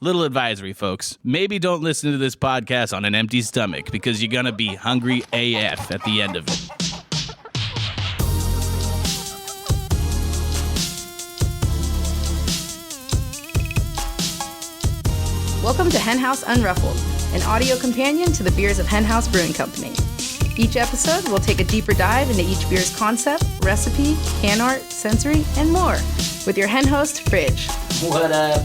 Little advisory, folks. Maybe don't listen to this podcast on an empty stomach because you're going to be hungry AF at the end of it. Welcome to HenHouse Unruffled, an audio companion to the beers of HenHouse Brewing Company. Each episode, we'll take a deeper dive into each beer's concept, recipe, can art, sensory, and more with your hen host, Fridge. What up?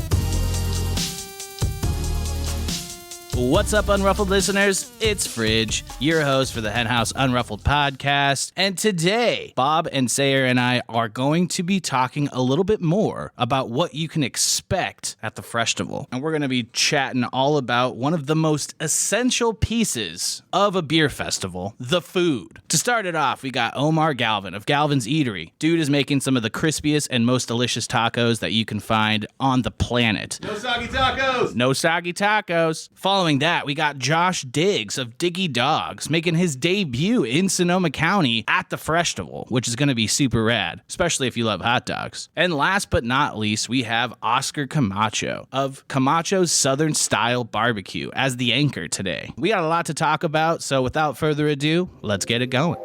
What's up, Unruffled listeners? It's Fridge, your host for the HenHouse Unruffled podcast. And today, Bob and Sayre and I are going to be talking a little bit more about what you can expect at the Freshtival. And we're going to be chatting all about one of the most essential pieces of a beer festival, the food. To start it off, we got Omar Galvan of Galvan's Eatery. Dude is making some of the crispiest and most delicious tacos that you can find on the planet. No soggy tacos! No soggy tacos. Following that, we got Josh Diggs of Diggy Dogs making his debut in Sonoma County at the Freshtival, which is going to be super rad, especially if you love hot dogs. And last but not least, we have Oscar Camacho of Camacho's Southern Style Barbecue as the anchor today. We got a lot to talk about, so without further ado, let's get it going.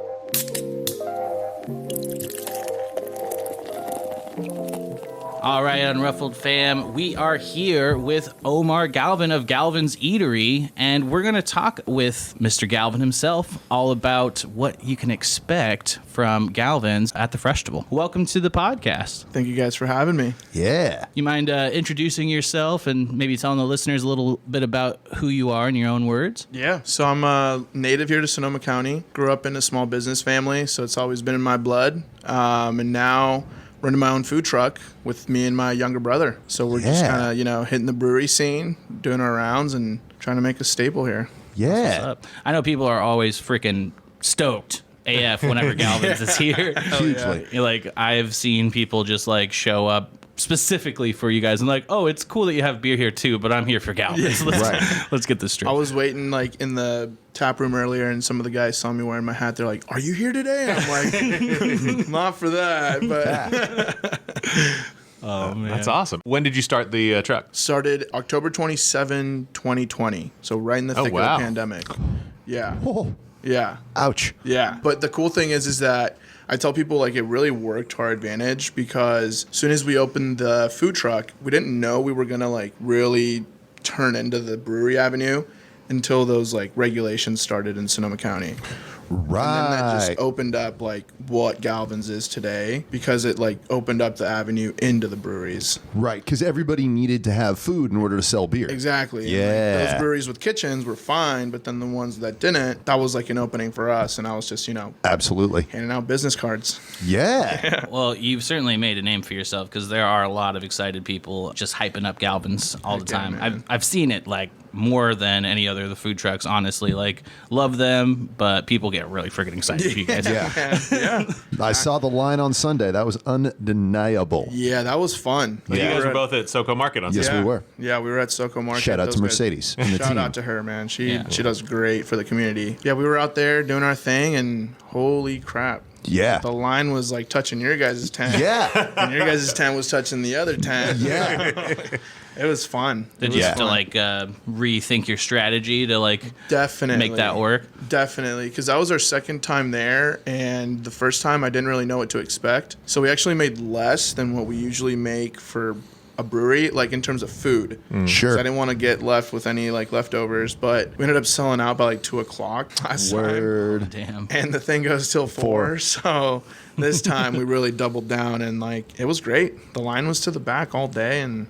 All right, Unruffled fam, we are here with Omar Galvan of Galvan's Eatery, and we're going to talk with Mr. Galvan himself all about what you can expect from Galvan's at the Freshtival. Welcome to the podcast. Thank you guys for having me. Yeah. You mind introducing yourself and maybe telling the listeners a little bit about who you are in your own words? Yeah, so I'm a native here to Sonoma County. Grew up in a small business family, so it's always been in my blood. And now running my own food truck with me and my younger brother. So we're just kind of, hitting the brewery scene, doing our rounds, and trying to make a staple here. Yeah. I know people are always freaking stoked AF whenever Galvan's is here. Hugely. Like, I've seen people just like show up specifically for you guys and like, oh, it's cool that you have beer here too, but I'm here for Galvan's. Let's get this straight. I was waiting like in the tap room earlier, and some of the guys saw me wearing my hat. They're like, "Are you here today?" And I'm like, "Not for that," but Oh man, that's awesome. When did you start the truck? started October 27, 2020. So right in the thick of the pandemic. Yeah. Oh, Yeah. ouch. Yeah. But the cool thing is that I tell people like it really worked to our advantage, because as soon as we opened the food truck, we didn't know we were going to like really turn into the brewery avenue until those like regulations started in Sonoma County. Right. And then that just opened up like what Galvan's is today, because it like opened up the avenue into the breweries. Right, because everybody needed to have food in order to sell beer. Exactly. Yeah. And, like, those breweries with kitchens were fine, but then the ones that didn't, that was like an opening for us. And I was just, Absolutely. handing out business cards. Yeah. Well, you've certainly made a name for yourself, because there are a lot of excited people just hyping up Galvan's all the time. man. I've seen it like more than any other of the food trucks, honestly. Like, love them, but people get really freaking excited for you guys. Yeah. I saw the line on Sunday. That was undeniable. Yeah, that was fun. You guys were both at SoCo Market on Yes, Sunday. we were. Yeah, we were at SoCo Market. Shout out Those to guys- Mercedes and the Shout team. out to her, man. She does great for the community. Yeah, we were out there doing our thing, and holy crap. Yeah. The line was like touching your guys' tent. Yeah. And your guys' tent was touching the other tent. Yeah. It was fun. Did It you was have to fun. like rethink your strategy to like Definitely make that work? Definitely, because that was our second time there, and the first time I didn't really know what to expect. So we actually made less than what we usually make for a brewery, like in terms of food. Sure. 'Cause I didn't want to get left with any like leftovers, but we ended up selling out by like 2:00 last time. Word. Damn. And the thing goes till 4. So this time we really doubled down, and like it was great. The line was to the back all day, and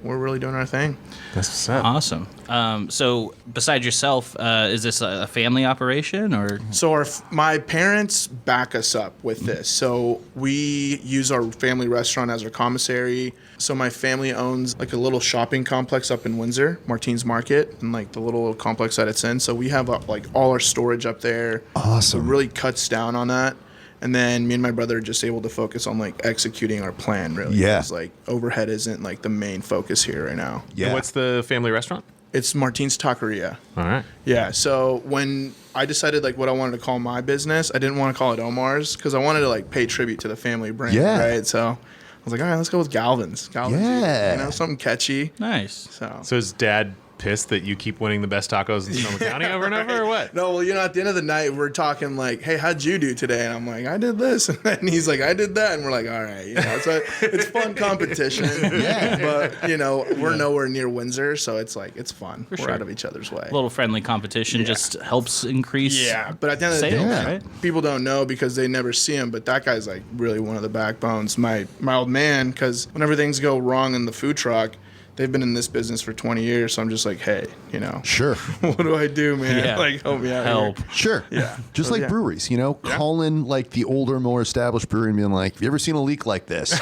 we're really doing our thing. That's what's up. Awesome. So besides yourself, is this a family operation or? So my parents back us up with this. So we use our family restaurant as our commissary. So my family owns like a little shopping complex up in Windsor, Martine's Market, and like the little complex that it's in. So we have like all our storage up there. Awesome. It really cuts down on that. And then me and my brother are just able to focus on like executing our plan, really. Yeah. 'Cause, like overhead isn't like the main focus here right now. Yeah. And what's the family restaurant? It's Martine's Taqueria. All right. Yeah, so when I decided like what I wanted to call my business, I didn't want to call it Omar's because I wanted to like pay tribute to the family brand, Yeah. right? So was like, all right, let's go with Galvan's. Yeah. You know, something catchy. Nice. So is Dad pissed that you keep winning the best tacos in Sonoma County over and over, or what? No, well, you know, at the end of the night, we're talking like, hey, how'd you do today? And I'm like, I did this. And he's like, I did that. And we're like, all right. You know, so it's fun competition. Yeah. But, you know, we're nowhere near Windsor. So it's like, it's fun. We're sure. out of each other's way. A little friendly competition just helps increase. Yeah, but at the end of the sales, day, right? people don't know because they never see him. But that guy's like really one of the backbones. My old man, because whenever things go wrong in the food truck, they've been in this business for 20 years. So I'm just like, hey, you know, Sure. what do I do, man? Yeah. Like, help me out. Help. Here. Sure. Yeah. Just So, like yeah. breweries, you know, calling like the older, more established brewery and being like, have you ever seen a leak like this?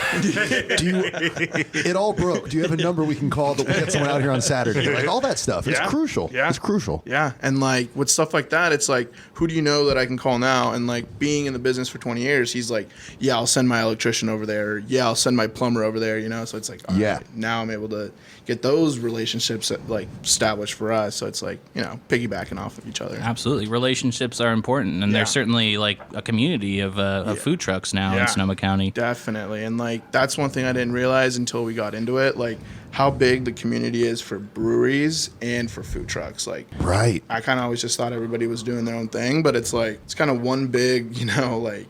It all broke. Do you have a number we can call that we get someone out here on Saturday? Like all that stuff. It's Yeah. crucial. Yeah. It's crucial. Yeah, and like with stuff like that, it's like, who do you know that I can call now? And like being in the business for 20 years, he's like, yeah, I'll send my electrician over there. Yeah, I'll send my plumber over there. You know, so it's like, all Yeah. right, now I'm able to get those relationships like established for us. So it's like, you know, piggybacking off of each other. Absolutely. Relationships are important, and Yeah. there's certainly like a community of food trucks now in Yeah. Sonoma County. Definitely, and like that's one thing I didn't realize until we got into it, like how big the community is for breweries and for food trucks. Like, Right. I kind of always just thought everybody was doing their own thing, but it's like it's kind of one big, you know, like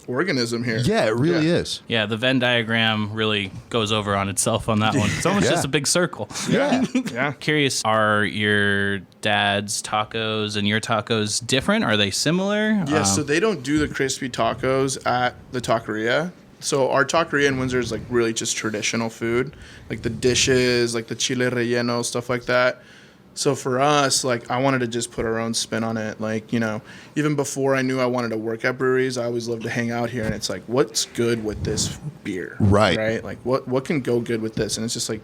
organism here. Yeah, it really is. Yeah, the Venn diagram really goes over on itself on that one. It's almost Yeah. just a big circle. Yeah. Yeah. Curious, are your dad's tacos and your tacos different? Are they similar? Yeah, so they don't do the crispy tacos at the taqueria. So our taqueria in Windsor is like really just traditional food, like the dishes, like the chile relleno, stuff like that. So for us, like I wanted to just put our own spin on it. Like, you know, even before I knew I wanted to work at breweries, I always loved to hang out here. And it's like, what's good with this beer? Right. Right? Like what can go good with this? And it's just like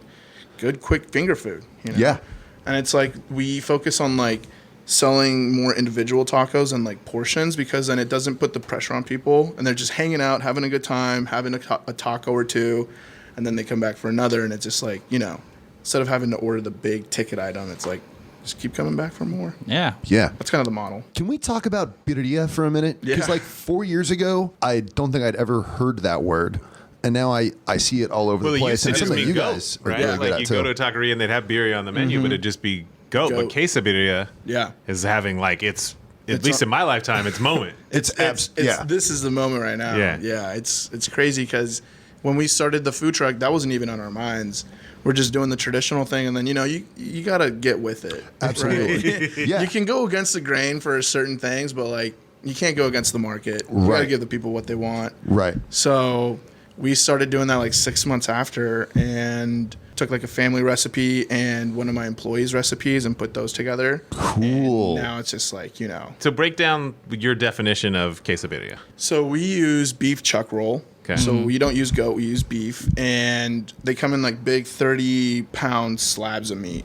good, quick finger food. You know? Yeah. And it's like we focus on like selling more individual tacos and like portions because then it doesn't put the pressure on people and they're just hanging out, having a good time, having a taco or two, and then they come back for another. And it's just like, you know, instead of having to order the big ticket item, it's like just keep coming back for more. Yeah. Yeah. That's kind of the model. Can we talk about birria for a minute? Because Yeah. like 4 years ago, I don't think I'd ever heard that word. And now I see it all over Well, the it place. used to And just something be you goat, guys are right? really good Like at you too. go to a taqueria and they'd have birria on the menu, but it'd just be goat. But Goat. quesabirria Yeah. is having like at least in my lifetime, it's moment. It's yeah. This is the moment right now. Yeah. Yeah. It's crazy because when we started the food truck, that wasn't even on our minds. We're just doing the traditional thing, and then you know you gotta get with it. Absolutely. Right? Yeah. You can go against the grain for certain things, but like you can't go against the market. You gotta Right. give the people what they want. Right. So we started doing that like 6 months after, and took like a family recipe and one of my employees' recipes and put those together. Cool. And now it's just like, you know. So break down your definition of quesabirria. So we use beef chuck roll. Okay. So we don't use goat, we use beef. And they come in like big 30-pound slabs of meat.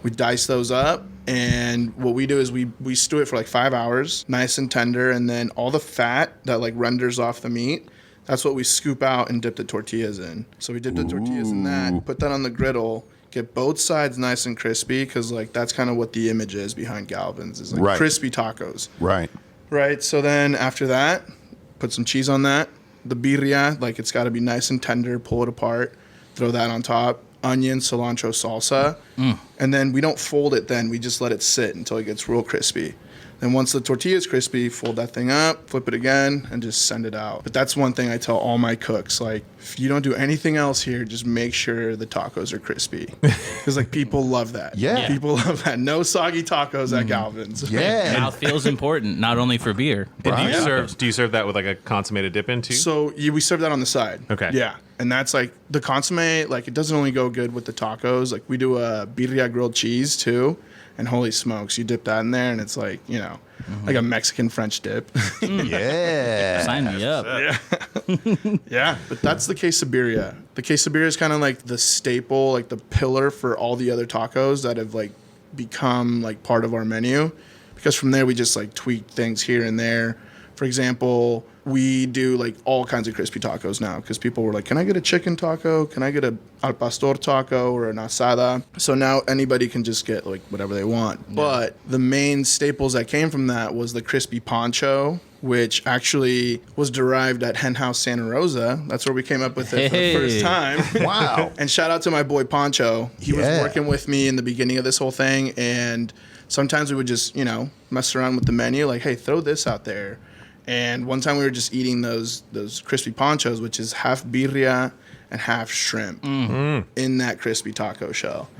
We dice those up. And what we do is we stew it for like 5 hours, nice and tender. And then all the fat that like renders off the meat, that's what we scoop out and dip the tortillas in. So we dip the tortillas in that, put that on the griddle, get both sides nice and crispy, because like that's kind of what the image is behind Galvan's, is like Right. crispy tacos. Right. Right. So then after that, put some cheese on that. The birria, like it's got to be nice and tender. Pull it apart, throw that on top. Onion, cilantro, salsa, and then we don't fold it. Then we just let it sit until it gets real crispy. Then once the tortilla is crispy, fold that thing up, flip it again, and just send it out. But that's one thing I tell all my cooks: like, if you don't do anything else here, just make sure the tacos are crispy, because like people love that. Yeah. People love that. No soggy tacos at Galvan's. Yeah. Mouthfeel is important, not only for beer. Do but you for serve? Do you serve that with like a consummated dip in too? So we serve that on the side. Okay. Yeah, and that's like the consomme. Like it doesn't only go good with the tacos. Like we do a birria grilled cheese too, and holy smokes, you dip that in there, and it's like, you know, like a Mexican French dip. Yeah. Sign me up. Yeah, but that's the quesabirria. The quesabirria is kind of like the staple, like the pillar for all the other tacos that have like become like part of our menu. Because from there we just like tweak things here and there. For example, we do like all kinds of crispy tacos now because people were like, can I get a chicken taco? Can I get a al pastor taco or an asada? So now anybody can just get like whatever they want. Yeah. But the main staples that came from that was the crispy poncho which actually was derived at HenHouse Santa Rosa. That's where we came up with it for the first time. Wow. And shout out to my boy Poncho. He was working with me in the beginning of this whole thing, and sometimes we would just, mess around with the menu, like, hey, throw this out there. And one time we were just eating those crispy ponchos, which is half birria and half shrimp in that crispy taco shell.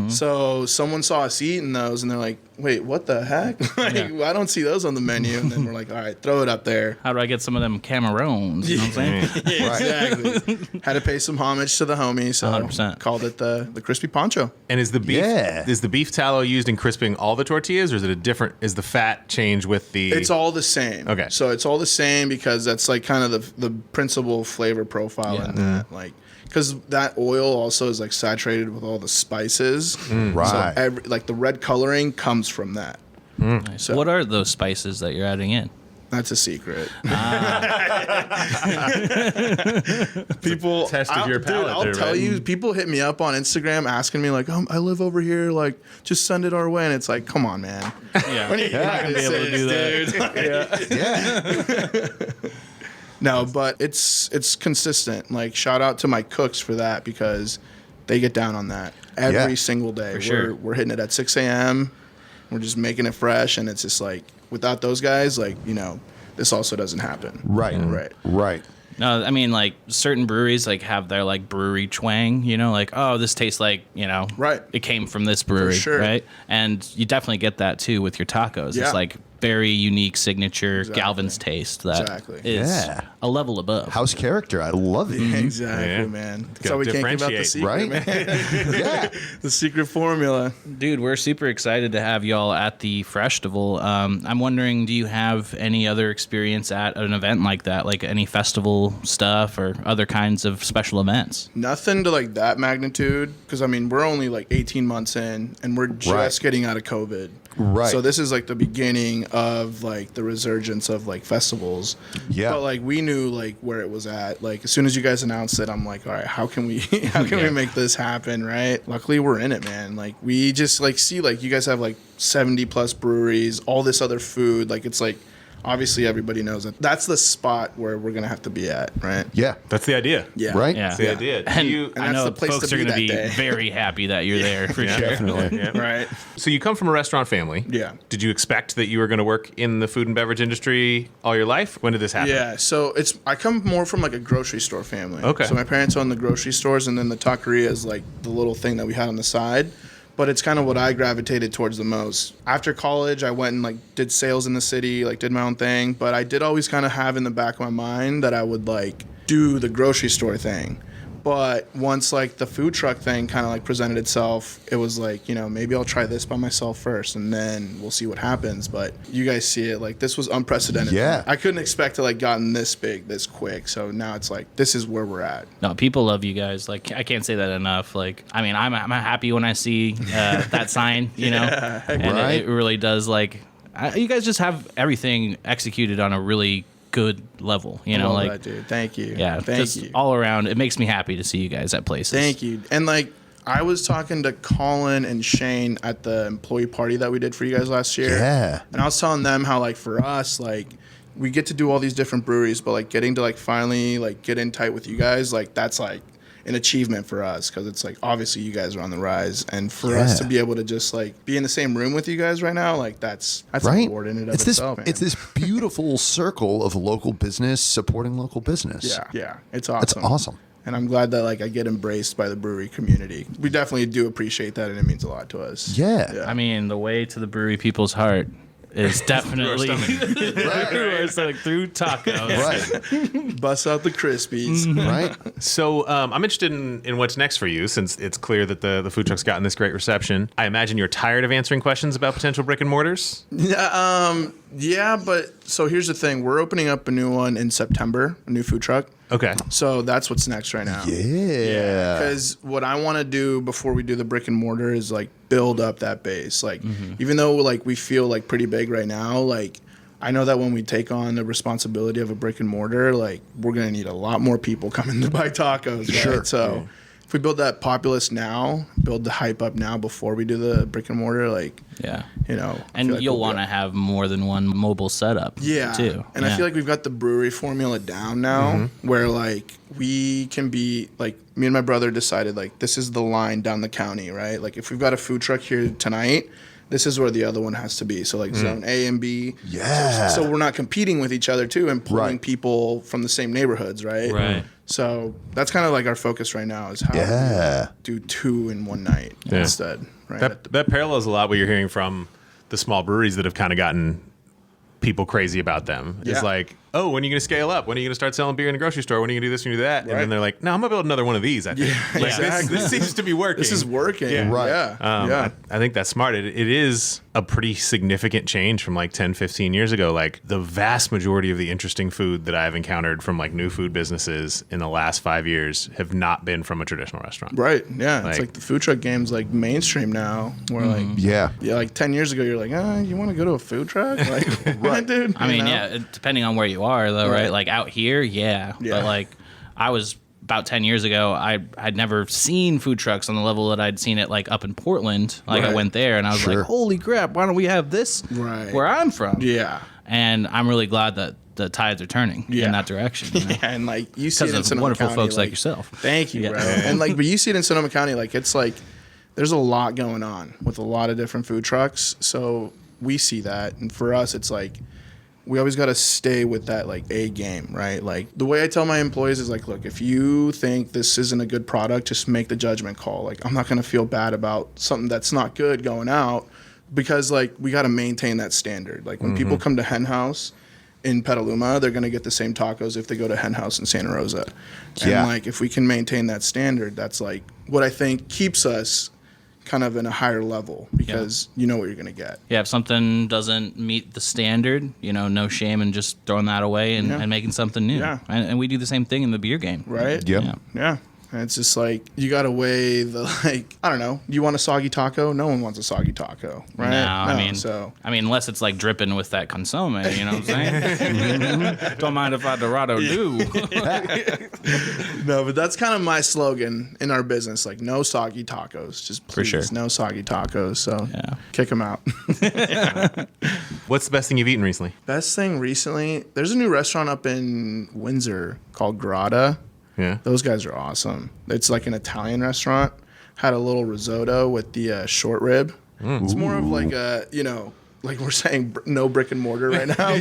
So someone saw us eating those, and they're like, wait, what the heck? I don't see those on the menu. And then we're like, all right, throw it up there. How do I get some of them Cameroons? You know what I'm saying? Exactly. Had to pay some homage to the homie, so 100%. Called it the crispy poncho. And is the beef tallow used in crisping all the tortillas, or is it is the fat change with the... It's all the same. Okay. So it's all the same because that's like kind of the principal flavor profile in that. Like, because that oil also is like saturated with all the spices. Right. So the red coloring comes from that. Nice. So- What are those spices that you're adding in? That's a secret. People Tested your palate I'll there, tell right? you, people hit me up on Instagram asking me like, I live over here, like, just send it our way. And it's like, come on, man. Yeah. When are you not gonna be able to do that. Dude. No, but it's consistent. Like, shout out to my cooks for that because they get down on that every single day. For sure. We're hitting it at 6 a.m. We're just making it fresh, and it's just like, without those guys, like, this also doesn't happen. Right. No, I mean, like, certain breweries, like, have their, like, brewery twang, like, oh, this tastes like, Right. it came from this brewery, sure. right? And you definitely get that, too, with your tacos. Yeah. It's, like, very unique signature Galvan's taste that is a level above. House character. I love it. Exactly, man. That's how we can't give out the differentiate, secret, right? man. Yeah. The secret formula. Dude, we're super excited to have y'all at the Freshtival. I'm wondering, do you have any other experience at an event like that, like any festival stuff or other kinds of special events? Nothing to like that magnitude, because I mean we're only like 18 months in, and we're just getting out of COVID. Right. So this is like the beginning of like the resurgence of like festivals. Yeah. But like we knew like where it was at. Like as soon as you guys announced it, I'm like, all right, how can we we make this happen, right? Luckily we're in it, man. Like we just like see like you guys have like 70 plus breweries, all this other food. Like it's like obviously everybody knows that that's the spot where we're gonna have to be at, right? Yeah. That's the idea. Yeah. Right? Yeah. That's the idea. And And I that's know the place folks to are be going to be that day. very happy that you're there for sure. Definitely. Yeah. Right. So you come from a restaurant family. Yeah. Did you expect that you were going to work in the food and beverage industry all your life? When did this happen? Yeah, so I come more from like a grocery store family. Okay. So my parents own the grocery stores, and then the taqueria is like the little thing that we had on the side. But it's kind of what I gravitated towards the most. After college, I went and like did sales in the city, like did my own thing. But I did always kind of have in the back of my mind that I would like do the grocery store thing. But once like the food truck thing kind of like presented itself, it was like, maybe I'll try this by myself first and then we'll see what happens. But you guys see it, like this was unprecedented. Yeah. I couldn't expect to like gotten this big, this quick. So now it's like, this is where we're at. No, people love you guys. Like, I can't say that enough. Like, I mean, I'm happy when I see that sign, and Right. it really does. Like, you guys just have everything executed on a really good level, Love like that, dude. Thank you. yeah, Thank just you. all around. It makes me happy to see you guys at places. Thank you. And like, I was talking to Colin and Shane at the employee party that we did for you guys last year. Yeah. And I was telling them how like for us, like we get to do all these different breweries, but like getting to like finally like get in tight with you guys, like that's like an achievement for us because it's like obviously you guys are on the rise, and for us to be able to just like be in the same room with you guys right now, like that's Right. important in and of It's itself, man. it's this beautiful circle of local business supporting local business. Yeah, it's That's awesome. awesome. And I'm glad that like I get embraced by the brewery community. We definitely do appreciate that, and it means a lot to us. Yeah. I mean, the way to the brewery people's heart is definitely through tacos. Right. Bust out the Crispies. Right. So I'm interested in what's next for you, since it's clear that the food truck's gotten this great reception. I imagine you're tired of answering questions about potential brick and mortars. Yeah, but so here's the thing. We're opening up a new one in September, a new food truck. Okay. So that's what's next right now. Yeah. Because what I want to do before we do the brick and mortar is like build up that base. Like, even though like we feel like pretty big right now, like I know that when we take on the responsibility of a brick and mortar, like we're gonna need a lot more people coming to buy tacos. Right? Sure. So if we build that populace now, build the hype up now before we do the brick and mortar, like, Yeah. you know. I And feel like you'll we'll want to have more than one mobile setup. Yeah. Too. And I feel like we've got the brewery formula down now where like we can be like, me and my brother decided like this is the line down the county, right? Like if we've got a food truck here tonight, this is where the other one has to be. So like zone A and B. Yeah. So we're not competing with each other too and pulling Right. people from the same neighborhoods, right? Right. So that's kind of like our focus right now is how Yeah. do 2 in one night instead, right? That parallels a lot what you're hearing from the small breweries that have kind of gotten people crazy about them. Yeah. It's like, oh, when are you going to scale up? When are you going to start selling beer in the grocery store? When are you going to do this and do that? And Right. then they're like, no, I'm going to build another one of these, I think. Yeah, Like, exactly. this seems to be working. This is working. Yeah. Right. Yeah. I think that's smart. It is a pretty significant change from like 10, 15 years ago. Like the vast majority of the interesting food that I've encountered from like new food businesses in the last 5 years have not been from a traditional restaurant. Right. Yeah. It's Like- like the food truck game's like mainstream now. Where like Yeah. like 10 years ago you're like, you want to go to a food truck? Like, what, dude? I You mean, know? yeah, depending on where you are, though, right? Right. Like out here, yeah. Yeah. But like, I was about 10 years ago, I'd never seen food trucks on the level that I'd seen it like up in Portland. Like I Right. went there and I was Sure. like, holy crap, why don't we have this Right. where I'm from? Yeah. And I'm really glad that the tides are turning in Yeah. that direction. You know? Yeah, and like you see it in Because of Sonoma wonderful County, folks like yourself. Thank you, Yeah. bro. And like, but you see it in Sonoma County, like it's like there's a lot going on with a lot of different food trucks. So we see that, and for us, it's like we always got to stay with that like A game, right? Like the way I tell my employees is like, look, if you think this isn't a good product, just make the judgment call. Like I'm not gonna feel bad about something that's not good going out because like we got to maintain that standard. Like when people come to HenHouse in Petaluma, they're going to get the same tacos if they go to HenHouse in Santa Rosa. And Yeah. like if we can maintain that standard, that's like what I think keeps us kind of in a higher level because you know what you're going to get. Yeah, if something doesn't meet the standard, you know, no shame in just throwing that away and, Yeah. and making something new. Yeah. And we do the same thing in the beer game. Right? Yep. Yeah. Yeah. And it's just like you got to weigh the like I don't know. You want a soggy taco? No one wants a soggy taco, right? No, I mean, unless it's like dripping with that consomme, you know what I'm saying? Don't mind if I Dorado do. No, but that's kind of my slogan in our business. Like no soggy tacos, just please, For sure. no soggy tacos. So Yeah. kick them out. What's the best thing you've eaten recently? Best thing recently, there's a new restaurant up in Windsor called Grata. Yeah. Those guys are awesome. It's like an Italian restaurant. Had a little risotto with the short rib. It's more of like a, you know, like we're saying no brick and mortar right now.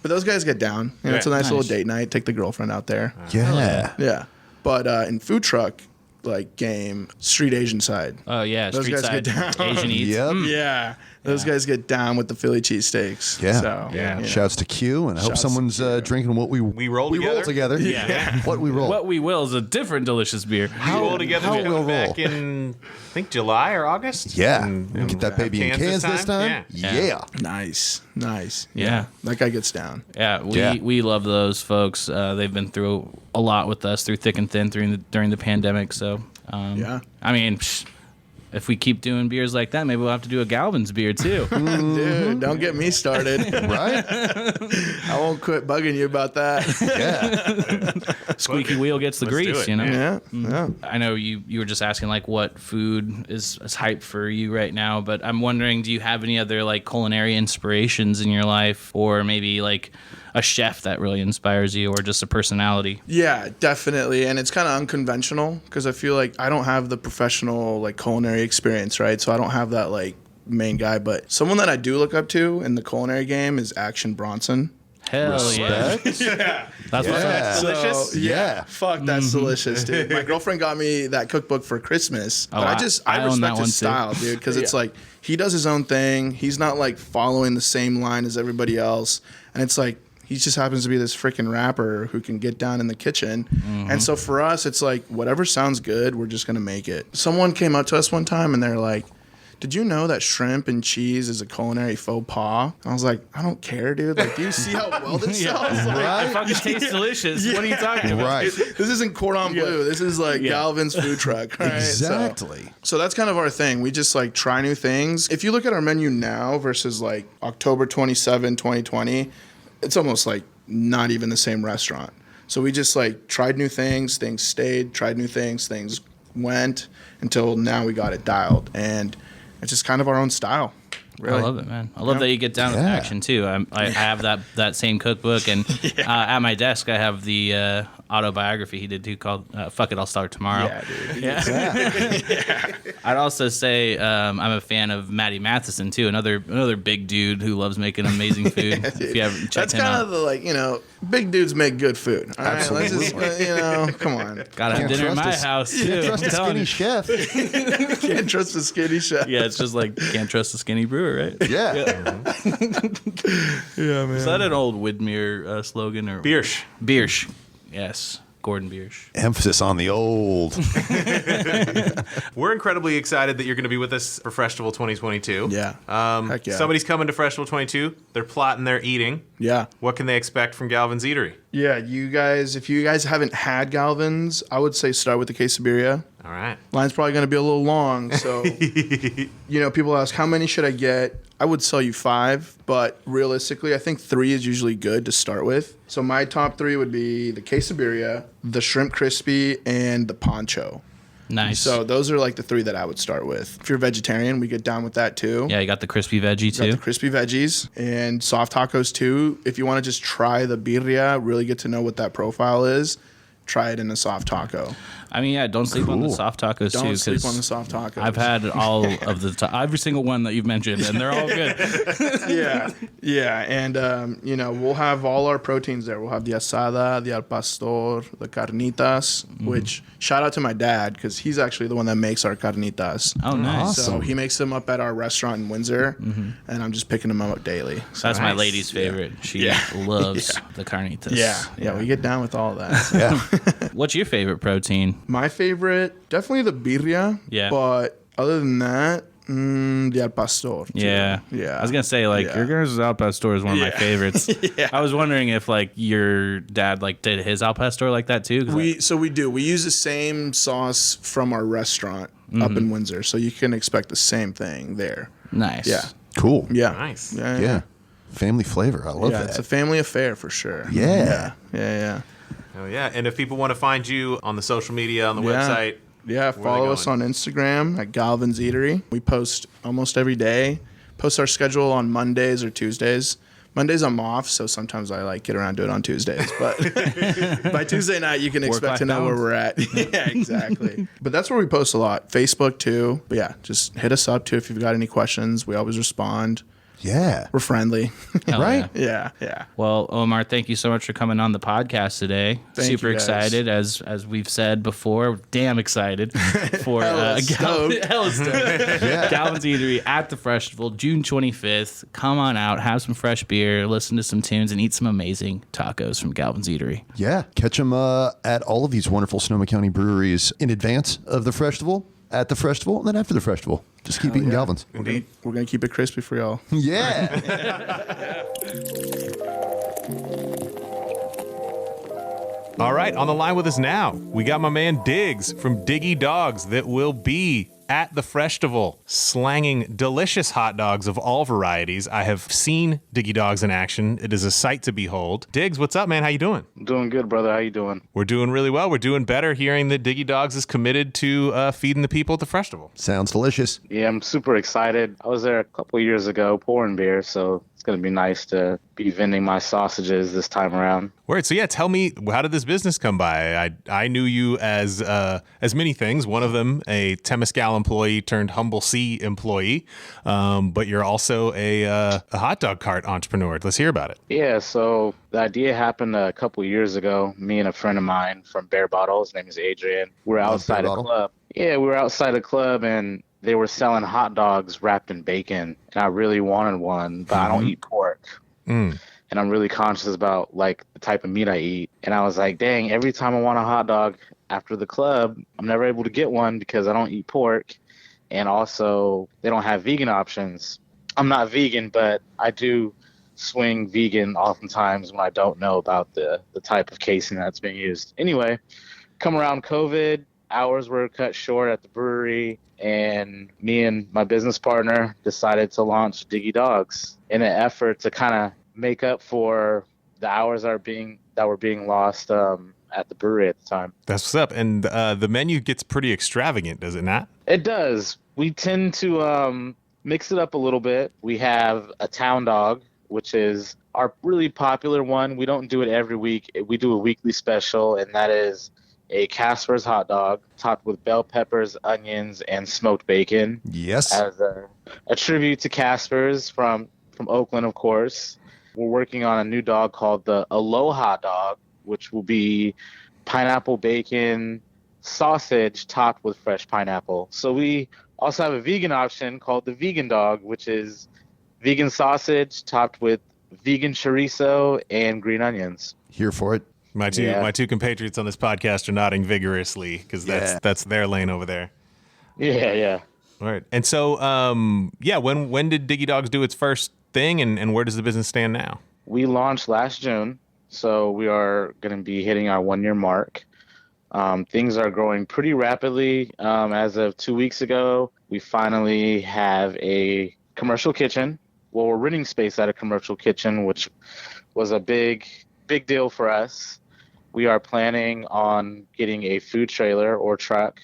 But those guys get down. You know, it's a nice Nice. little date night. Take the girlfriend out there. Yeah. Yeah. But in food truck like game, street Asian side. Oh, yeah. Those Street guys side get down. Asian eats. Yep. Yeah. Those guys get down with the Philly cheesesteaks. Yeah. So, Yeah. you know. Shouts to Q, and I hope Shouts someone's to Q. drinking what we roll together? together. Yeah. What we roll. What we will is a different delicious beer. We roll together how we we'll back roll. in, I think, July or August. Yeah. And Get that baby in cans this time. Yeah. Nice. Yeah. That guy gets down. Yeah, Yeah. we love those folks. They've been through a lot with us through thick and thin during the pandemic. So, Yeah. I mean, if we keep doing beers like that, maybe we'll have to do a Galvan's beer too. Dude, don't get me started. Right? I won't quit bugging you about that. Yeah. Squeaky wheel gets the Let's do grease, it. you know. Yeah. Yeah. I know you were just asking like what food is hype for you right now, but I'm wondering, do you have any other like culinary inspirations in your life, or maybe like a chef that really inspires you, or just a personality? Yeah, definitely. And it's kind of unconventional because I feel like I don't have the professional like culinary experience, right? So I don't have that like main guy, but someone that I do look up to in the culinary game is Action Bronson. Hell yeah, that's what's Yeah. up. Delicious? Yeah. Fuck, that's delicious, dude. My girlfriend got me that cookbook for Christmas. But I I own that respect one his too. style, dude, because it's like he does his own thing. He's not like following the same line as everybody else. And it's like he just happens to be this freaking rapper who can get down in the kitchen. And so for us, it's like whatever sounds good, we're just gonna make it. Someone came up to us one time and they're like, did you know that shrimp and cheese is a culinary faux pas? I was like, I don't care, dude. Like, do you see how well this sells? Like, It fucking tastes delicious. What are you talking about? Right. this isn't cordon bleu. This is like Galvan's food truck. Right? Exactly. So that's kind of our thing. We just like try new things. If you look at our menu now versus like October 27, 2020, it's almost like not even the same restaurant. So we just like tried new things stayed, tried new things went until now we got it dialed. And it's just kind of our own style. Really. I love it, man. I love that you get down with action too. I have that same cookbook, and at my desk I have the autobiography he did too called "Fuck It, I'll Start Tomorrow." Yeah, dude. Yeah. I'd also say I'm a fan of Matty Matheson too, another big dude who loves making amazing food. If you haven't checked That's him kind out, of the big dudes make good food. All right, let's just come on. gotta have dinner in my house too. Can't trust a I'm telling skinny you. chef. Can't trust a skinny chef. Yeah, it's just like can't trust a skinny brewer, right? Yeah. Yeah, man. Is that an old Widmer slogan or Biersch. Biersch? Yes, Gordon Biersch. Emphasis on the old. We're incredibly excited that you're going to be with us for Freshtival 2022. Yeah. Heck yeah. Somebody's coming to Freshtival 22. They're plotting their eating. Yeah. What can they expect from Galvan's Eatery? Yeah, if you guys haven't had Galvan's, I would say start with the quesadilla. All right. Line's probably going to be a little long, so people ask how many should I get? I would sell you 5, but realistically, I think 3 is usually good to start with. So my top 3 would be the quesadilla, the shrimp crispy, and the poncho. Nice. So those are like the 3 that I would start with. If you're vegetarian, we get down with that too. Yeah, you got the crispy veggie Got too. the crispy veggies and soft tacos too. If you want to just try the birria, really get to know what that profile is, try it in a soft taco. I mean, yeah, don't sleep on the soft tacos too. Don't sleep 'cause on the soft tacos. I've had all of every single one that you've mentioned, and they're all good. Yeah, and we'll have all our proteins there. We'll have the asada, the al pastor, the carnitas. Which shout out to my dad because he's actually the one that makes our carnitas. Oh, nice. So he makes them up at our restaurant in Windsor, and I'm just picking them up daily. So That's my lady's favorite. She loves the carnitas. Yeah, we get down with all that. Yeah. What's your favorite protein? My favorite, definitely the birria. Yeah. But other than that, the al pastor. Too. Yeah. Yeah. I was gonna say your guys' al pastor is one of my favorites. I was wondering if your dad did his al pastor like that too. We do. We use the same sauce from our restaurant up in Windsor, so you can expect the same thing there. Nice. Yeah. Cool. Yeah. Nice. Yeah. Family flavor. I love that. It's a family affair for sure. Yeah. Yeah. Oh, yeah. And if people want to find you on the social media, on the website. Yeah, follow us on Instagram at Galvan's Eatery. We post almost every day. Post our schedule on Mondays or Tuesdays. Mondays I'm off, so sometimes I get around to it on Tuesdays. But by Tuesday night, you can expect to know where we're at. Yeah, exactly. But that's where we post a lot. Facebook too. But yeah, just hit us up too if you've got any questions. We always respond. Yeah. We're friendly. Hell Right? yeah. Yeah. Well, Omar, thank you so much for coming on the podcast today. Thank Super you, guys. excited, as we've said before. Damn excited for Hella stoked. Galvan's Eatery at the Freshtival, June 25th. Come on out, have some fresh beer, listen to some tunes, and eat some amazing tacos from Galvan's Eatery. Yeah. Catch them at all of these wonderful Sonoma County breweries in advance of the Freshtival, at the Freshtival, and then after the Freshtival. Just keep eating Galvan's. We're gonna keep it crispy for y'all. Yeah. All right, on the line with us now, we got my man Diggs from Diggy Dogs that will be at the Freshtival, slanging delicious hot dogs of all varieties. I have seen Diggy Dogs in action. It is a sight to behold. Diggs, what's up, man? How you doing? Doing good, brother. How you doing? We're doing really well. We're doing better hearing that Diggy Dogs is committed to feeding the people at the Freshtival. Sounds delicious. Yeah, I'm super excited. I was there a couple of years ago pouring beer, so it's going to be nice to be vending my sausages this time around. Word. So yeah, tell me, how did this business come by? I knew you as many things. One of them, a Temescal employee turned Humble Sea employee, but you're also a hot dog cart entrepreneur. Let's hear about it. Yeah, so the idea happened a couple of years ago. Me and a friend of mine from Bear Bottle, his name is Adrian. We're outside a club. Yeah, we were outside a club and they were selling hot dogs wrapped in bacon, and I really wanted one, but I don't eat pork. And I'm really conscious about the type of meat I eat. And I was like, dang, every time I want a hot dog after the club, I'm never able to get one because I don't eat pork. And also, they don't have vegan options. I'm not vegan, but I do swing vegan oftentimes when I don't know about the type of casing that's being used. Anyway, come around COVID, hours were cut short at the brewery, and me and my business partner decided to launch Diggy Dogs in an effort to kind of make up for the hours that were being lost at the brewery at the time. That's what's up. And the menu gets pretty extravagant, does it not? It does. We tend to mix it up a little bit. We have a town dog, which is our really popular one. We don't do it every week. We do a weekly special, and that is a Casper's hot dog topped with bell peppers, onions, and smoked bacon. Yes. As a tribute to Casper's from Oakland, of course. We're working on a new dog called the Aloha dog, which will be pineapple bacon sausage topped with fresh pineapple. So we also have a vegan option called the vegan dog, which is vegan sausage topped with vegan chorizo and green onions. Here for it. My two compatriots on this podcast are nodding vigorously because that's their lane over there. Yeah. All right. And so, when did Diggy Dogs do its first thing, and where does the business stand now? We launched last June, so we are going to be hitting our 1 year mark. Things are growing pretty rapidly. As of 2 weeks ago, we finally have a commercial kitchen. Well, we're renting space at a commercial kitchen, which was a big deal for us. We are planning on getting a food trailer or truck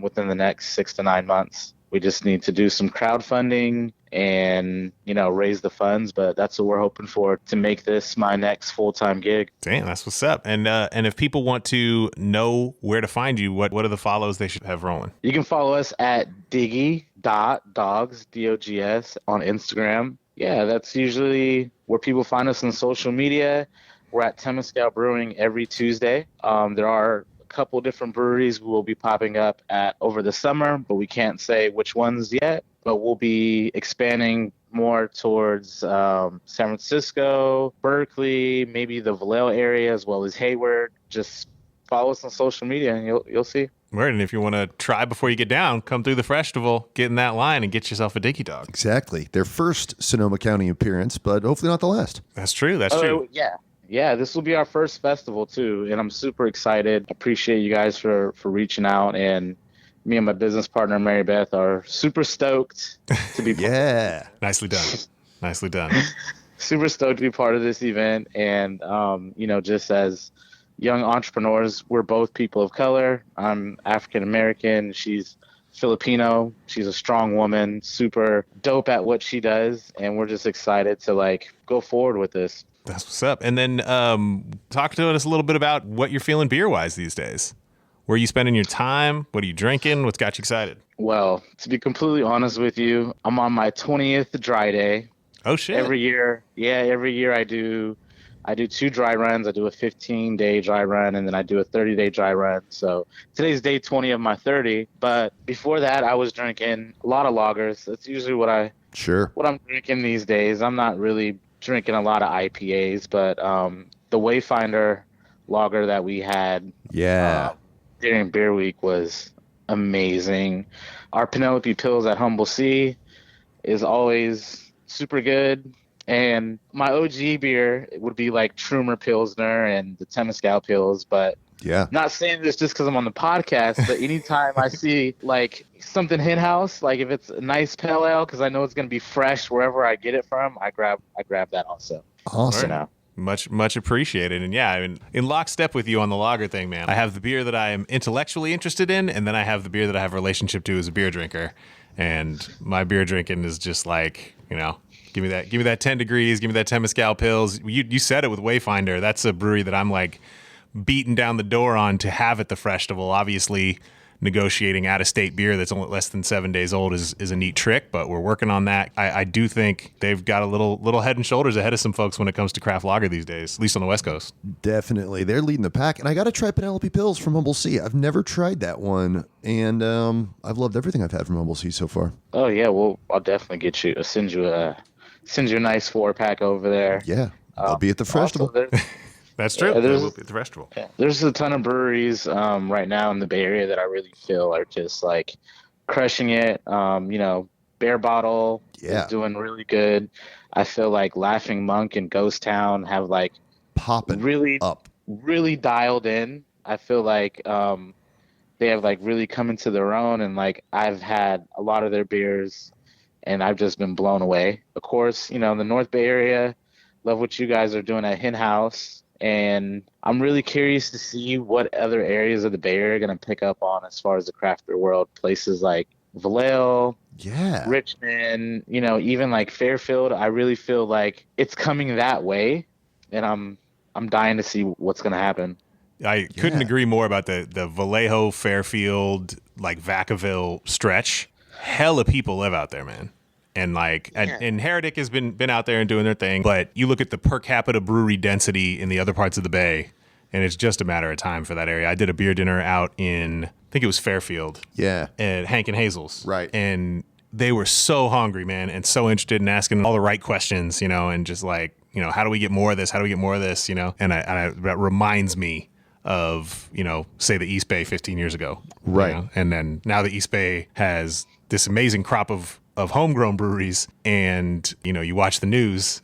within the next 6 to 9 months. We just need to do some crowdfunding and, raise the funds, but that's what we're hoping for to make this my next full-time gig. Damn, that's what's up. And if people want to know where to find you, what are the follows they should have rolling? You can follow us at diggy.dogs, D-O-G-S, on Instagram. Yeah, that's usually where people find us on social media. We're at Temescal Brewing every Tuesday. There are couple different breweries will be popping up at over the summer, but we can't say which ones yet. But we'll be expanding more towards San Francisco, Berkeley, maybe the Vallejo area, as well as Hayward. Just follow us on social media and you'll see. Right, and if you want to try before you get down, come through the Freshtival, get in that line, and get yourself a Diggy Dog. Exactly. Their first Sonoma County appearance, but hopefully not the last. That's true. That's true. Yeah, this will be our first festival too, and I'm super excited. Appreciate you guys for reaching out, and me and my business partner Mary Beth are super stoked to be Yeah. Nicely done. Nicely done. Super stoked to be part of this event, and just as young entrepreneurs, we're both people of color. I'm African American. She's Filipino. She's a strong woman, super dope at what she does, and we're just excited to go forward with this. That's what's up. And then talk to us a little bit about what you're feeling beer-wise these days. Where are you spending your time? What are you drinking? What's got you excited? Well, to be completely honest with you, I'm on my 20th dry day. Oh, shit. Every year I do 2 dry runs. I do a 15-day dry run, and then I do a 30-day dry run. So today's day 20 of my 30. But before that, I was drinking a lot of lagers. That's usually what I'm drinking these days. I'm not really drinking a lot of IPAs, but the Wayfinder lager that we had during Beer Week was amazing. Our Penelope Pills at Humble Sea is always super good. And my OG beer would be like Trumer Pilsner and the Temescal Pills, but not saying this just because I'm on the podcast, but anytime I see something HenHouse, if it's a nice pale ale, because I know it's going to be fresh wherever I get it from, I grab that also. Awesome. Right. Much appreciated. And in lockstep with you on the lager thing, man. I have the beer that I am intellectually interested in, and then I have the beer that I have a relationship to as a beer drinker. And my beer drinking is just give me that 10 degrees, give me that Temescal Pills. You said it with Wayfinder. That's a brewery that I'm beating down the door on to have at the Freshtival. Obviously, negotiating out-of-state beer that's only less than 7 days old is a neat trick, but we're working on that. I do think they've got a little head and shoulders ahead of some folks when it comes to craft lager these days, at least on the West Coast. Definitely. They're leading the pack, and I got to try Penelope Pills from Humble Sea. I've never tried that one, and I've loved everything I've had from Humble Sea so far. Oh, yeah, well, I'll definitely send you a nice 4-pack over there. Yeah, I'll be at the Freshtival. That's true. They will be at the Freshtival. Yeah, there's a ton of breweries right now in the Bay Area that I really feel are just crushing it. Bear Bottle is doing really good. I feel like Laughing Monk and Ghost Town have popping really up, really dialed in. I feel like they have really come into their own, and I've had a lot of their beers, and I've just been blown away. Of course, the North Bay Area, love what you guys are doing at HenHouse. And I'm really curious to see what other areas of the Bay Area are going to pick up on as far as the craft beer world. Places like Vallejo, Richmond, even like Fairfield. I really feel like it's coming that way, and I'm dying to see what's going to happen. I couldn't agree more about the Vallejo, Fairfield, like Vacaville stretch. Hella people live out there, man. And and Heredic has been out there and doing their thing. But you look at the per capita brewery density in the other parts of the Bay, and it's just a matter of time for that area. I did a beer dinner out in, I think it was Fairfield. Yeah. At Hank and Hazel's. Right. And they were so hungry, man, and so interested in asking all the right questions, and just like, how do we get more of this? How do we get more of this? And that reminds me of, say the East Bay 15 years ago. Right. And then now the East Bay has this amazing crop of homegrown breweries, and, you watch the news,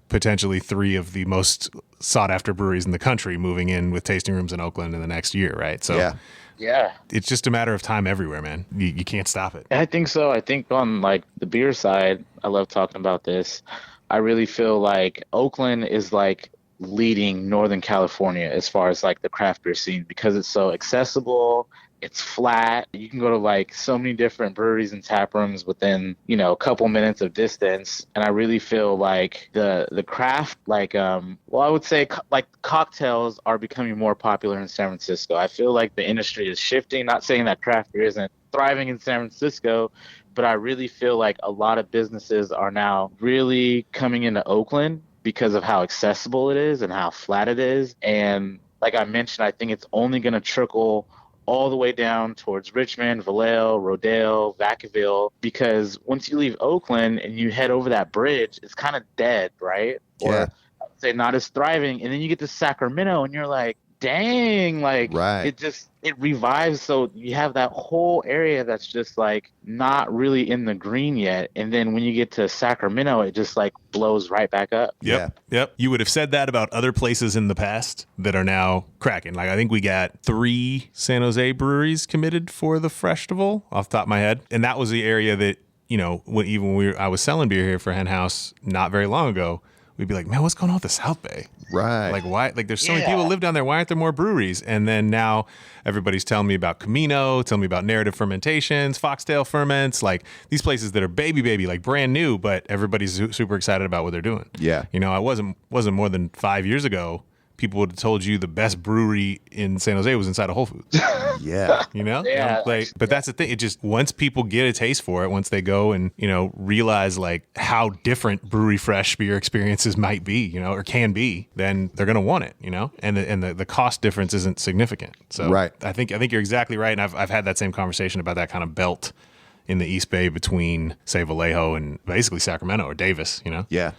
potentially 3 of the most sought after breweries in the country moving in with tasting rooms in Oakland in the next year. Right. So it's just a matter of time everywhere, man. You can't stop it. I think so. I think on like the beer side, I love talking about this. I really feel like Oakland is like leading Northern California as far as like the craft beer scene, because it's so accessible. It's flat. You can go to like so many different breweries and tap rooms within, a couple minutes of distance. And I really feel like the craft, I would say like cocktails are becoming more popular in San Francisco. I feel like the industry is shifting. Not saying that craft beer isn't thriving in San Francisco, but I really feel like a lot of businesses are now really coming into Oakland because of how accessible it is and how flat it is. And like I mentioned, I think it's only going to trickle all the way down towards Richmond, Vallejo, Rodale, Vacaville, because once you leave Oakland and you head over that bridge, it's kind of dead, right? Or I would say not as thriving. And then you get to Sacramento and you're like, dang, it revives. So you have that whole area that's just like not really in the green yet. And then when you get to Sacramento, it just like blows right back up. Yep. You would have said that about other places in the past that are now cracking. Like I think we got 3 San Jose breweries committed for the Freshtival off the top of my head. And that was the area that, when I was selling beer here for HenHouse not very long ago, we'd be like, man, what's going on with the South Bay? Right. Like, why? Like, there's so many people live down there. Why aren't there more breweries? And then now everybody's telling me about Camino, telling me about Narrative Fermentations, Foxtail Ferments, like these places that are baby, like brand new, but everybody's super excited about what they're doing. Yeah. I wasn't more than 5 years ago, people would have told you the best brewery in San Jose was inside of Whole Foods. But that's the thing. It just, once people get a taste for it, once they go and, realize like how different brewery fresh beer experiences might be, or can be, then they're going to want it, and the cost difference isn't significant. So I think you're exactly right. And I've had that same conversation about that kind of belt in the East Bay between, say, Vallejo and basically Sacramento or Davis, Yeah.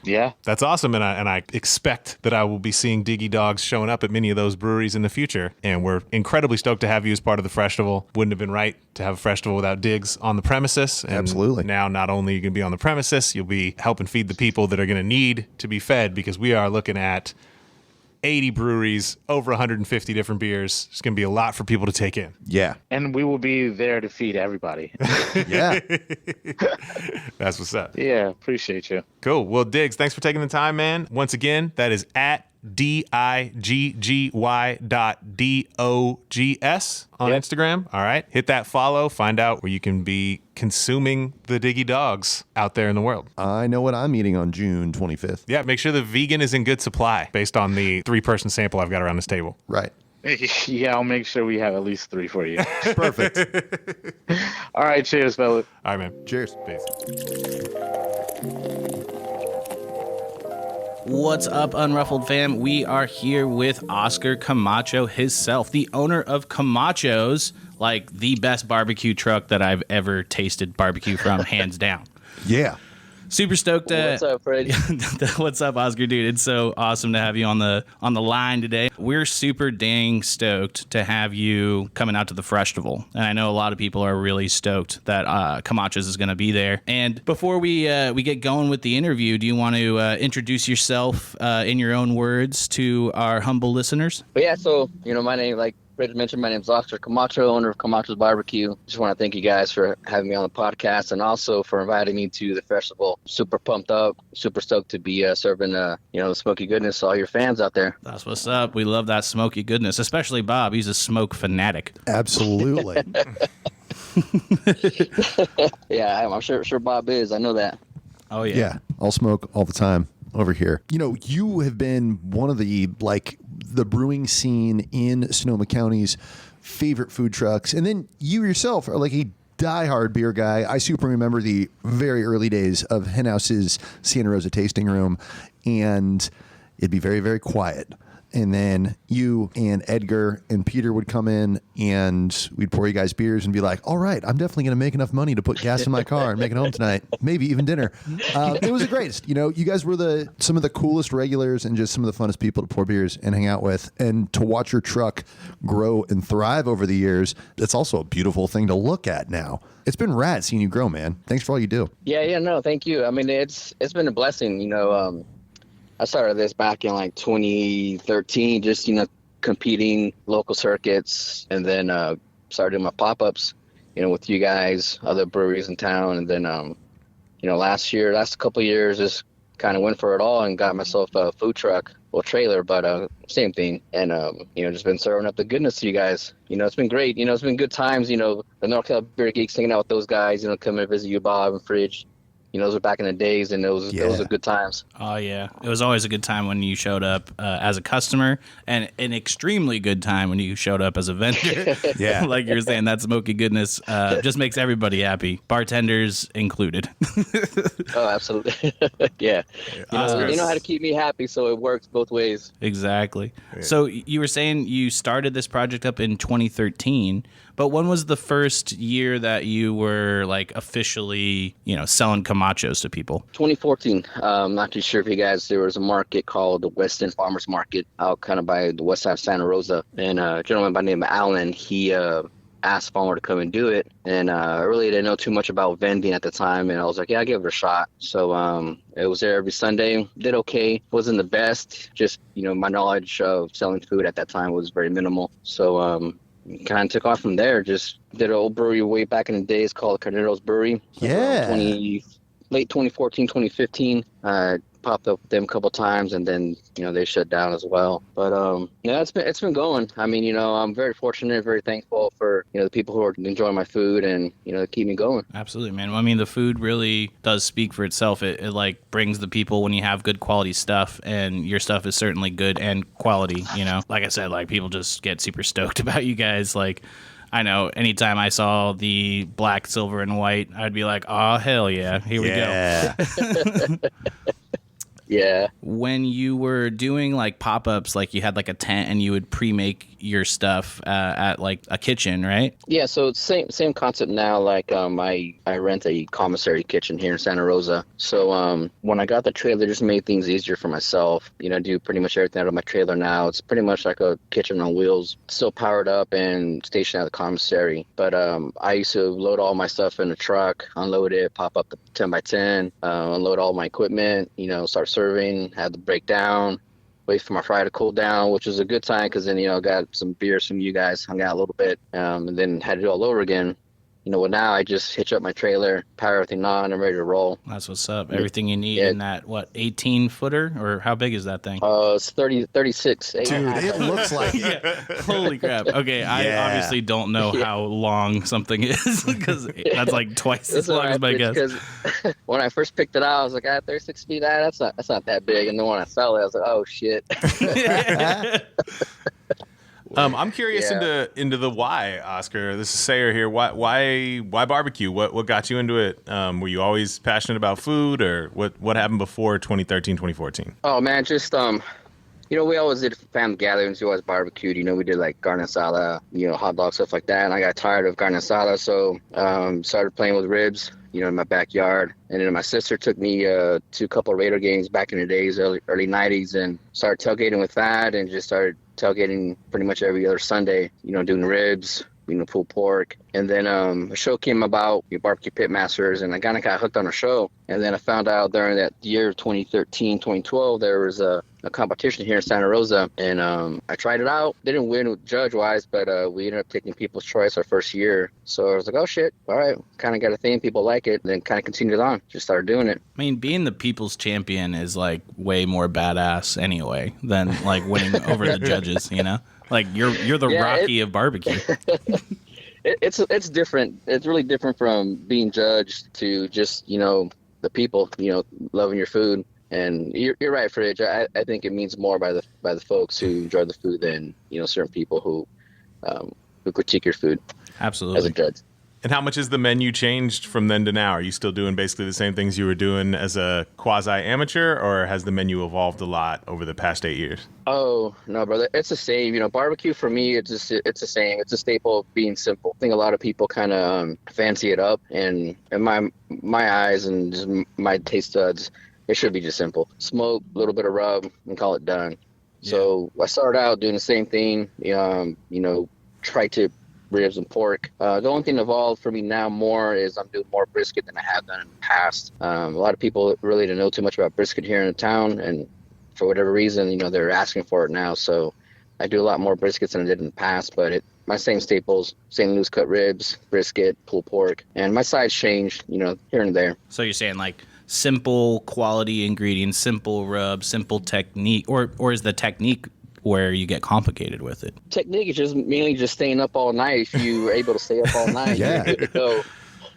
That's awesome. And I expect that I will be seeing Diggy dogs showing up at many of those breweries in the future. And we're incredibly stoked to have you as part of the Freshtival. Wouldn't have been right to have a Freshtival without Diggs on the premises. And absolutely. Now, not only are you going to be on the premises, you'll be helping feed the people that are going to need to be fed, because we are looking at 80 breweries, over 150 different beers. It's going to be a lot for people to take in. Yeah. And we will be there to feed everybody. Yeah. That's what's up. Yeah, appreciate you. Cool. Well, Diggs, thanks for taking the time, man. Once again, that is at DIGGY.DOGS on Instagram. All right. Hit that follow. Find out where you can be consuming the Diggy dogs out there in the world. I know what I'm eating on June 25th. Yeah. Make sure the vegan is in good supply based on the 3-person sample I've got around this table. Right. Yeah, I'll make sure we have at least 3 for you. Perfect. All right. Cheers, fella. All right, man. Cheers. Peace. What's up, Unruffled fam? We are here with Oscar Camacho himself, the owner of Camacho's, like the best barbecue truck that I've ever tasted barbecue from, hands down. Yeah. Super stoked. What's up, Fred? What's up, Oscar, dude? It's so awesome to have you on the line today. We're super dang stoked to have you coming out to the Freshtival, and I know a lot of people are really stoked that Camacho's is going to be there. And before we get going with the interview, do you want to introduce yourself in your own words to our humble listeners? But yeah, so my name, like Rich mentioned, my name is Oscar Camacho, owner of Camacho's Barbecue. Just want to thank you guys for having me on the podcast and also for inviting me to the festival. Super pumped up, super stoked to be serving, the smoky goodness to all your fans out there. That's what's up. We love that smoky goodness, especially Bob. He's a smoke fanatic. Absolutely. Yeah, I'm sure Bob is. I know that. Oh, yeah. Yeah, I'll smoke all the time over here. You have been one of the brewing scene in Sonoma County's favorite food trucks. And then you yourself are like a diehard beer guy. I super remember the very early days of HenHouse's Santa Rosa tasting room, and it'd be very, very quiet. And then you and Edgar and Peter would come in and we'd pour you guys beers and be like, all right, I'm definitely going to make enough money to put gas in my car and make it home tonight. Maybe even dinner. It was the greatest. You guys were some of the coolest regulars and just some of the funnest people to pour beers and hang out with. And to watch your truck grow and thrive over the years, it's also a beautiful thing to look at now. It's been rad seeing you grow, man. Thanks for all you do. Yeah, no, thank you. I mean, it's been a blessing, I started this back in 2013, just, competing local circuits, and then started doing my pop-ups, with you guys, other breweries in town. And then, last couple of years, just kind of went for it all and got myself a food truck, well, trailer, but same thing. And, just been serving up the goodness to you guys. It's been great. It's been good times, the North Carolina Beer Geeks, hanging out with those guys, coming to visit you, Bob and Fridge. Those were back in the days, and those were good times. Oh, yeah. It was always a good time when you showed up as a customer, and an extremely good time when you showed up as a vendor. Yeah. Like you were saying, that smoky goodness just makes everybody happy, bartenders included. Oh, absolutely. Yeah. They know how to keep me happy, so it works both ways. Exactly. Yeah. So you were saying you started this project up in 2013, but when was the first year that you were officially, selling Camachos to people? 2014. I'm not too sure if you guys, there was a market called the West End Farmers Market out kind of by the west side of Santa Rosa. And a gentleman by the name of Alan, he asked if I wanted to come and do it. And I really didn't know too much about vending at the time. And I was like, yeah, I'll give it a shot. So it was there every Sunday. Did okay. Wasn't the best. Just, my knowledge of selling food at that time was very minimal. So kind of took off from there. Just did an old brewery way back in the days called Carnero's Brewery. Yeah. Late 2014, 2015. Popped up with them a couple times, and then they shut down as well. But it's been going. I mean, I'm very fortunate, very thankful for the people who are enjoying my food and keep me going. Absolutely, man. Well, I mean, the food really does speak for itself. It brings the people when you have good quality stuff, and your stuff is certainly good and quality. Like I said, people just get super stoked about you guys. I know anytime I saw the black, silver, and white, I'd be like, oh, hell yeah, here we go. Yeah. When you were doing pop-ups, you had a tent and you would pre-make your stuff at a kitchen, right? Yeah, so it's same concept now. I rent a commissary kitchen here in Santa Rosa. So when I got the trailer, just made things easier for myself. I do pretty much everything out of my trailer now. It's pretty much like a kitchen on wheels, still powered up and stationed at the commissary. But I used to load all my stuff in the truck, unload it, pop up the 10x10, unload all my equipment, start serving, had to break down, wait for my fry to cool down, which was a good time because then, got some beers from you guys, hung out a little bit, and then had to do it all over again. Now I just hitch up my trailer, power everything on, and ready to roll. That's what's up. Everything you need in that, 18-footer? Or how big is that thing? It's 36. Dude, it looks like it. Yeah. Holy crap. Okay, I obviously don't know how long something is because that's twice as long as my guess. Because when I first picked it out, I was like, 36 feet, that's not that big. And then when I fell it, I was like, oh, shit. I'm curious into the why, Oscar. This is Sayre here. Why barbecue? What got you into it? Were you always passionate about food, or what happened before 2013, 2014? Oh man, just we always did family gatherings. We always barbecued. We did carne asada, hot dogs, stuff like that. And I got tired of carne asada, so started playing with ribs, in my backyard. And then my sister took me to a couple of Raider games back in the days, early 90s, and started tailgating with that, and just started tailgating pretty much every other Sunday, doing ribs, pulled pork. And then a show came about, Barbecue Pitmasters, and I kind of got hooked on a show. And then I found out during that year, 2013, 2012, there was a a competition here in Santa Rosa, and I tried it out. Didn't win judge-wise, but we ended up taking People's Choice our first year. So I was like, oh, shit, all right, kind of got a thing. People like it, and then kind of continued on. Just started doing it. I mean, being the people's champion is like way more badass anyway than like winning over the judges, you know? Like you're the Rocky of barbecue. It's different. It's really different from being judged to just, you know, the people, you know, loving your food. And you're right, Fridge. I think it means more by the folks who enjoy the food than, you know, certain people who critique your food. Absolutely. As a judge. And how much has the menu changed from then to now? Are you still doing basically the same things you were doing as a quasi-amateur, or has the menu evolved a lot over the past 8 years? Oh, no, brother. It's the same. You know, barbecue for me, it's the same. It's a staple of being simple. I think a lot of people kind of fancy it up, and in my eyes and just my taste buds, it should be just simple. Smoke, a little bit of rub, and call it done. Yeah. So I started out doing the same thing, you know, tri-tip ribs and pork. The only thing evolved for me now more is I'm doing more brisket than I have done in the past. A lot of people really don't know too much about brisket here in the town, and for whatever reason, you know, they're asking for it now. So I do a lot more briskets than I did in the past, but my same staples, same loose cut ribs, brisket, pulled pork, and my sides changed, you know, here and there. So you're saying like simple quality ingredients, simple rub, simple technique, or is the technique where you get complicated with it? Technique is just mainly just staying up all night. If you were able to stay up all night, yeah. You're good to go.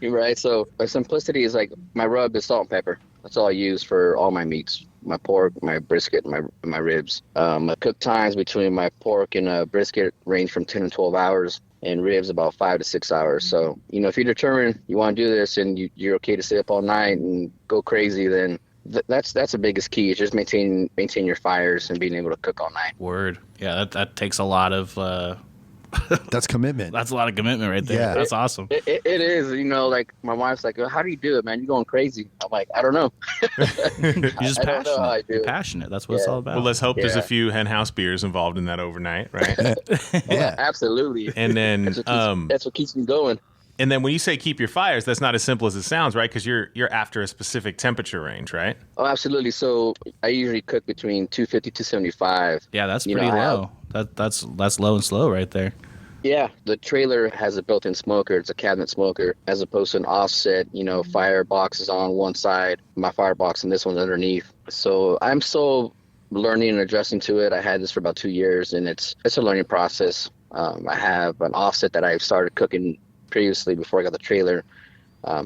You're right. So my simplicity is like my rub is salt and pepper. That's all I use for all my meats. My pork, my brisket, my ribs. My cook times between my pork and brisket range from 10 to 12 hours, and ribs about 5 to 6 hours. So, you know, if you're determined you want to do this and you're okay to stay up all night and go crazy, then that's the biggest key. Is just maintain your fires and being able to cook all night. Word. Yeah, that takes a lot of that's commitment. That's a lot of commitment right there. Yeah. That's awesome. It is. You know, like my wife's like, how do you do it, man? You're going crazy. I'm like, I don't know. You're just I don't know how I do it. passionate. That's what it's all about. Well, let's hope there's a few HenHouse beers involved in that overnight, right? Yeah, absolutely. And then that's what keeps me going. And then when you say keep your fires, that's not as simple as it sounds, right? Because you're after a specific temperature range, right? Oh, absolutely. So I usually cook between 250 to 275. Yeah, that's pretty low. That's low and slow right there. Yeah, the trailer has a built-in smoker. It's a cabinet smoker, as opposed to an offset. You know, firebox is on one side, my firebox, and this one's underneath. So I'm still learning and adjusting to it. I had this for about 2 years, and it's a learning process. I have an offset that I've started cooking previously before I got the trailer. I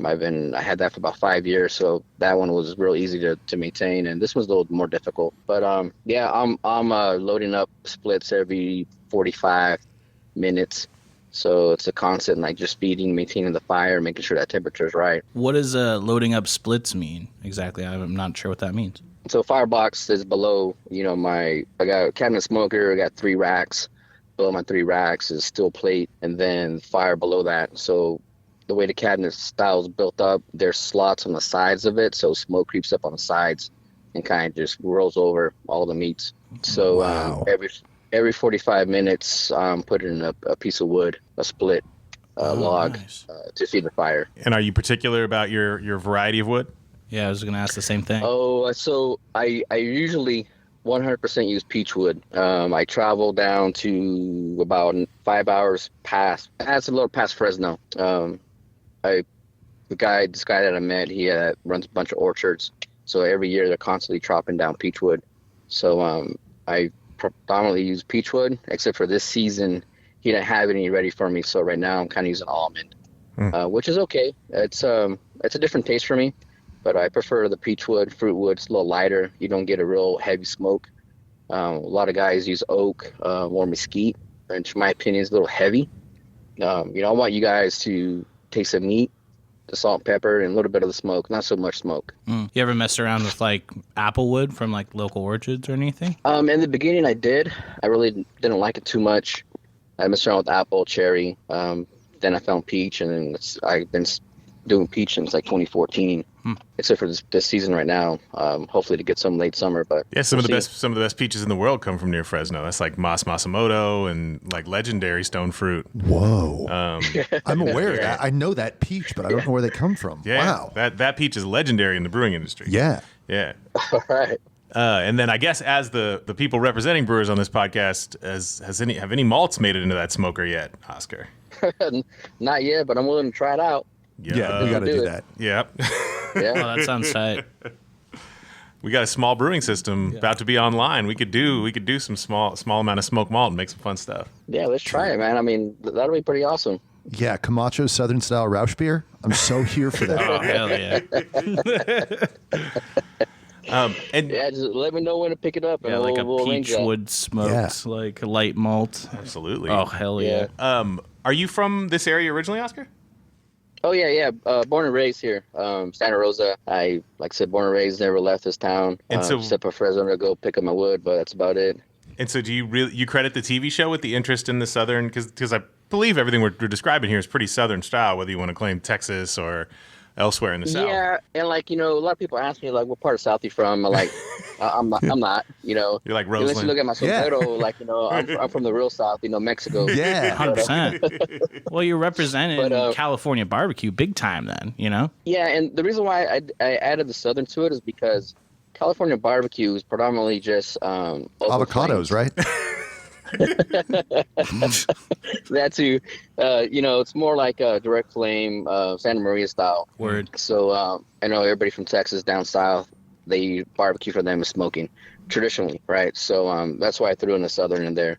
had that for about 5 years, so that one was real easy to maintain, and this was a little more difficult. But I'm loading up splits every 45 minutes, so it's a constant, like, just feeding, maintaining the fire, making sure that temperature is right. What does loading up splits mean exactly? I'm not sure what that means. So firebox is below, you know, I got a cabinet smoker, I got 3 racks. Below my 3 racks is steel plate, and then fire below that. So the way the cabinet style is built up, there's slots on the sides of it, so smoke creeps up on the sides and kind of just rolls over all the meats. So wow. Every 45 minutes, put in a piece of wood, a split log, nice. To feed the fire. And are you particular about your variety of wood? Yeah, I was going to ask the same thing. Oh, so I usually 100% use peach wood. I travel down to about 5 hours past. That's a little past Fresno. This guy that I met, he runs a bunch of orchards. So every year they're constantly chopping down peach wood. So I predominantly use peach wood, except for this season he didn't have any ready for me. So right now I'm kind of using almond, which is okay. It's a different taste for me. But I prefer the peach wood, fruit wood. It's a little lighter. You don't get a real heavy smoke. A lot of guys use oak or mesquite, which in my opinion is a little heavy. I want you guys to taste the meat, the salt and pepper, and a little bit of the smoke. Not so much smoke. You ever messed around with like apple wood from like local orchards or anything? In the beginning I did. I really didn't like it too much. I messed around with apple, cherry. Then I found peach, and then I've been doing peach since like 2014, except for this season right now. Hopefully to get some late summer, but yeah, some of the best peaches in the world come from near Fresno. That's like Mas Masamoto and like legendary stone fruit. Whoa. I'm aware of that. I know that peach, but I don't know where they come from. Yeah, wow. That peach is legendary in the brewing industry. Yeah. Yeah. all right. And then I guess as the people representing brewers on this podcast, have any malts made it into that smoker yet, Oscar? Not yet, but I'm willing to try it out. Yeah, we got to do that. Yep. Yeah. Oh, that sounds tight. We got a small brewing system about to be online. We could do some small amount of smoked malt and make some fun stuff. Yeah, let's try it, man. I mean, that'll be pretty awesome. Yeah, Camacho Southern style Rausch beer. I'm so here for that. Oh, hell yeah. And Yeah, just let me know when to pick it up. And Yeah, like a we'll arrange that. peachwood smoked, like a light malt. absolutely. Oh, hell yeah. Are you from this area originally, Oscar? Oh, yeah. Born and raised here. Santa Rosa. Like I said, born and raised, never left this town. And so- except for Fresno to go pick up my wood, but that's about it. And so do you credit the TV show with the interest in the Southern, because I believe everything we're describing here is pretty Southern style, whether you want to claim Texas or elsewhere in the South. Yeah, and like, a lot of people ask me, like, what part of South you from? I'm like, I'm not, You're like Unless you Roseland. look at my sombrero, like, I'm from the real South, Mexico. Yeah. 100%. Well, you're representing But, California barbecue big time then, you know? Yeah, and the reason why I added the Southern to it is because California barbecue is predominantly just open Avocados, flames. right? That too. It's more like a direct flame, Santa Maria style. Word. So I know everybody from Texas down south, they barbecue for them is smoking traditionally, right? So that's why I threw in the Southern in there.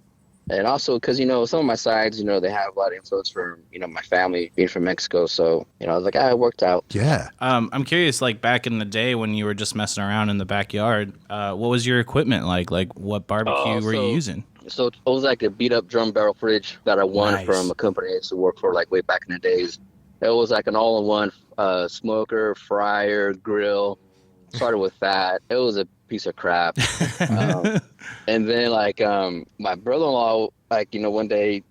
And also because, some of my sides, they have a lot of influence from, my family being from Mexico. So, I was like, it worked out. Yeah. I'm curious, like back in the day when you were just messing around in the backyard, what was your equipment like? Like what barbecue were you using? So it was like a beat up drum barrel fridge that I won Nice. from a company I used to work for like way back in the days. It was like an all-in-one smoker, fryer, grill. Started with that. It was a piece of crap. And then like my brother-in-law, one day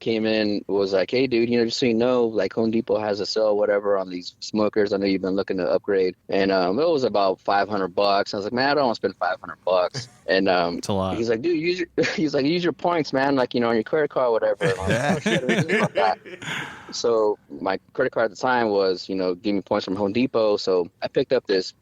came in, was like, hey dude, just so you know, like Home Depot has a sale, whatever, on these smokers. I know you've been looking to upgrade. And it was about $500. I was like, man, I don't want to spend $500. And It's a lot. he's like, dude, use your points, man, like, on your credit card, whatever. And I'm like, oh, shit, it is about that. So my credit card at the time was, give me points from Home Depot. So I picked up this,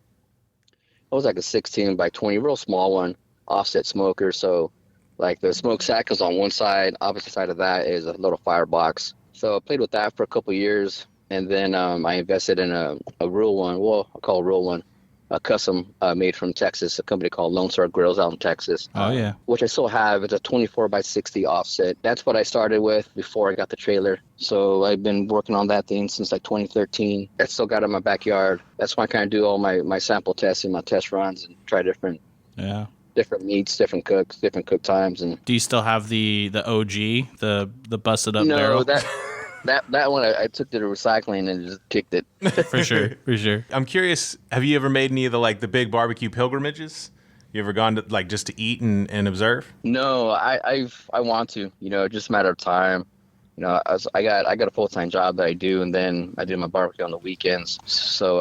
it was like a 16 by 20, real small one, offset smoker. So like the smoke sack is on one side, opposite side of that is a little firebox. So I played with that for a couple of years. And then I invested in a real one. Well, I'll call it a real one. A custom made from Texas, a company called Lone Star Grills out in Texas. Oh, yeah. Which I still have. It's a 24 by 60 offset. That's what I started with before I got the trailer. So I've been working on that thing since like 2013. I still got it in my backyard. That's why I kind of do all my sample testing, my test runs, and try different meats, different cooks, different cook times. And Do you still have the OG, the busted up no, barrel? that one I took to the recycling and just kicked it. For sure. I'm curious, have you ever made any of the big barbecue pilgrimages? You ever gone to like just to eat and observe? No, I want to. Just a matter of time. I got a full-time job that I do, and then I do my barbecue on the weekends. So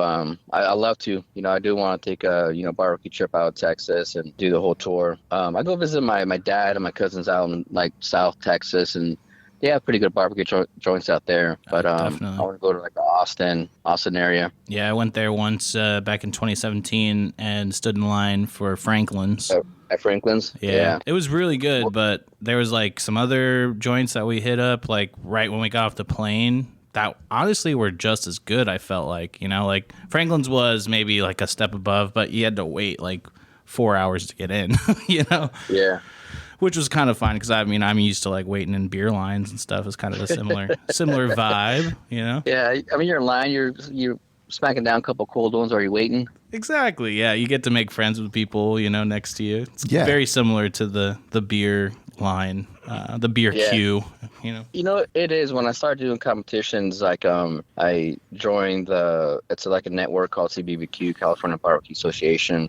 I love to. I do want to take a barbecue trip out of Texas and do the whole tour. I go visit my dad and my cousins out in like South Texas, and they have pretty good barbecue joints out there. But I Definitely. want to go to like the Austin area. Yeah, I went there once back in 2017 and stood in line for Franklin's. At Franklin's. Yeah. It was really good, but there was like some other joints that we hit up like right when we got off the plane that honestly were just as good, I felt like. Like Franklin's was maybe like a step above, but you had to wait like 4 hours to get in, Yeah. Which was kind of fun because I'm used to like waiting in beer lines and stuff. It's kind of a similar vibe, Yeah, I mean, you're in line, you're smacking down a couple cold ones. Are you waiting? Exactly. Yeah, you get to make friends with people, next to you. It's Yeah. very similar to the beer line, the beer queue. It is. When I started doing competitions, like I joined it's like a network called CBBQ, California Barbecue Association,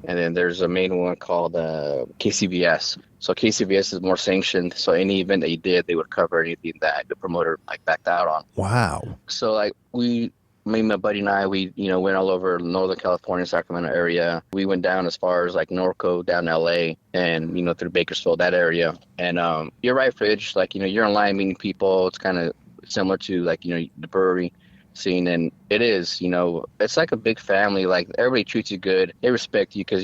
and then there's a main one called KCBS. So KCBS is more sanctioned. So any event that you did, they would cover anything that the promoter like backed out on. Wow. So like me, my buddy and I, we went all over Northern California, Sacramento area. We went down as far as like Norco, down LA, and through Bakersfield, that area. And you're right, Fridge. Like you're in line meeting people. It's kind of similar to like the brewery scene, and it is. It's like a big family. Like everybody treats you good. They respect you because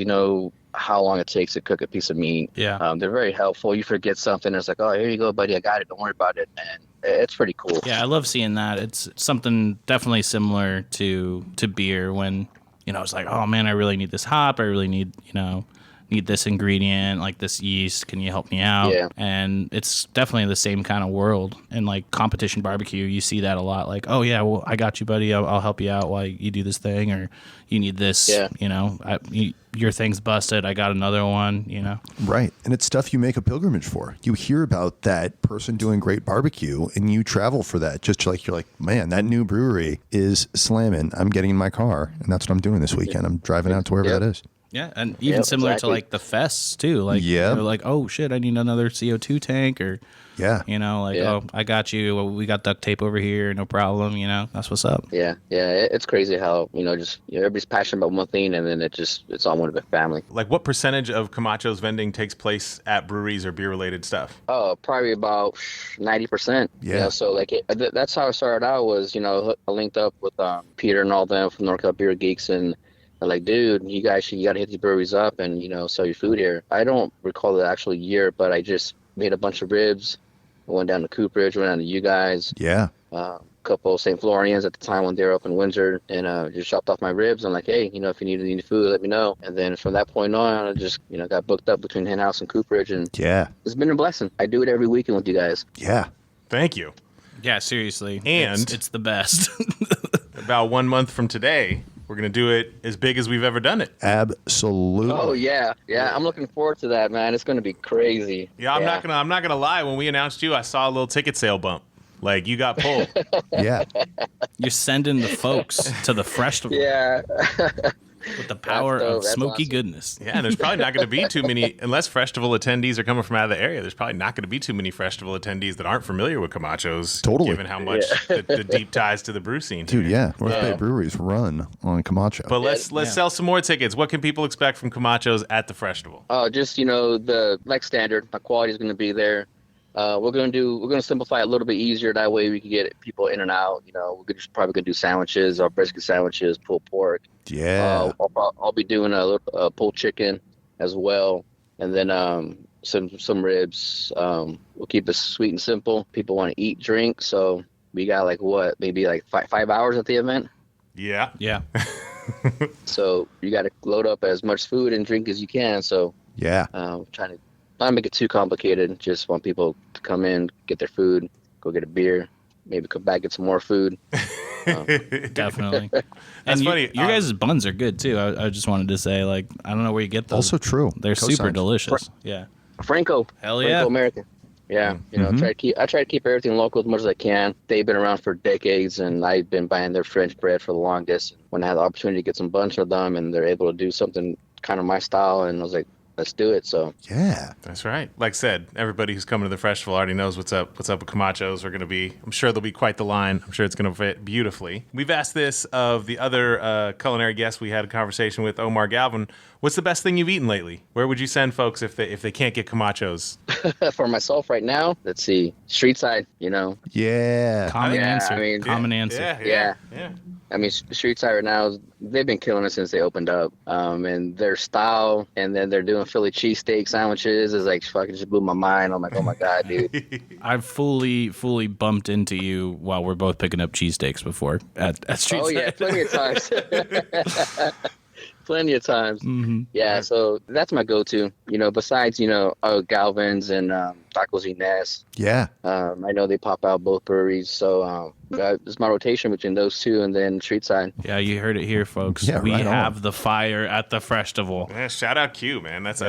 how long it takes to cook a piece of meat. Yeah. They're very helpful. You forget something, it's like, oh, here you go, buddy. I got it. Don't worry about it. And it's pretty cool. Yeah, I love seeing that. It's something definitely similar to beer when, it's like, oh man, I really need this hop. I really need this ingredient, like this yeast. Can you help me out? Yeah. And it's definitely the same kind of world. And like competition barbecue, you see that a lot. Like, oh yeah, well, I got you, buddy. I'll help you out while you do this thing, or you need this. Yeah. Your thing's busted. I got another one. Right. And it's stuff you make a pilgrimage for. You hear about that person doing great barbecue and you travel for that. You're like, man, that new brewery is slamming. I'm getting in my car and that's what I'm doing this weekend. I'm driving out to wherever that is. Yeah, and even similar to like the fests too. Like, they're like, oh shit, I need another CO2 tank, or oh, I got you. Well, we got duct tape over here, no problem. That's what's up. Yeah, it's crazy how everybody's passionate about one thing, and then it's all one big family. Like, what percentage of Camacho's vending takes place at breweries or beer related stuff? Oh, probably about 90%. Yeah. So like that's how I started out. Was I linked up with Peter and all them from NorCal Beer Geeks, and they're like, dude, you got to hit these breweries up and, sell your food here. I don't recall the actual year, but I just made a bunch of ribs. I went down to Cooperage, went down to you guys. Yeah. A couple of St. Florians at the time when they were up in Windsor, and just chopped off my ribs. I'm like, hey, if you need any food, let me know. And then from that point on, I just, got booked up between HenHouse and Cooperage. And it's been a blessing. I do it every weekend with you guys. Yeah. Thank you. Yeah, seriously. And it's the best. About 1 month from today, we're going to do it as big as we've ever done it. Absolutely. Oh, yeah. Yeah, I'm looking forward to that, man. It's going to be crazy. Yeah, I'm not gonna lie. When we announced you, I saw a little ticket sale bump. Like, you got pulled. Yeah. You're sending the folks to the Freshtival. Yeah. With the power of smoky goodness. Yeah, and there's probably not going to be too many, unless Freshtival attendees are coming from out of the area, there's probably not going to be too many Freshtival attendees that aren't familiar with Camacho's. Totally. Given how much the deep ties to the brew scene. Dude, yeah. North Bay Breweries run on Camacho. But let's sell some more tickets. What can people expect from Camacho's at the Freshtival? Oh, just, the like standard. My quality is going to be there. We're gonna simplify it a little bit easier. That way we can get people in and out. We're just probably gonna do sandwiches, or brisket sandwiches, pulled pork. Yeah. I'll be doing a pulled chicken as well, and then some ribs. We'll keep it sweet and simple. People want to eat, drink, so we got maybe 5 hours at the event. Yeah. Yeah. So you got to load up as much food and drink as you can. So yeah, trying to not make it too complicated. Just want people to come in, get their food, go get a beer, maybe come back, get some more food. Definitely. That's and funny. Your guys' buns are good too. I just wanted to say, I don't know where you get those. Also true. They're super delicious. Yeah. Franco. Hell yeah. Franco American. Yeah. I try to keep everything local as much as I can. They've been around for decades, and I've been buying their French bread for the longest. When I had the opportunity to get some bunch of them, and they're able to do something kind of my style, and I was like, let's do it. So yeah, that's right. Like I said, everybody who's coming to the Freshtival already knows what's up with Camacho's. I'm sure there'll be quite the line. I'm sure it's going to fit beautifully. We've asked this of the other culinary guests we had a conversation with, Omar, Galvan. What's the best thing you've eaten lately? Where would you send folks if they can't get Camacho's? For myself right now, let's see, street side. Yeah. Common answer. Common answer. Yeah. I mean, street side right now, they've been killing it since they opened up. And their style, and then they're doing Philly cheesesteak sandwiches is like fucking just blew my mind. I'm like, oh my God, dude. I've fully bumped into you while we're both picking up cheesesteaks before at street side. Oh yeah, plenty of times. Plenty of times. Mm-hmm. Yeah, so that's my go-to. Besides, Galvan's and Tacos Ines. Yeah. I know they pop out both breweries, so it's my rotation between those two and then street side. Yeah, you heard it here, folks. Yeah, we right have on. The fire at the Freshtival. Yeah, shout out Q, man. That's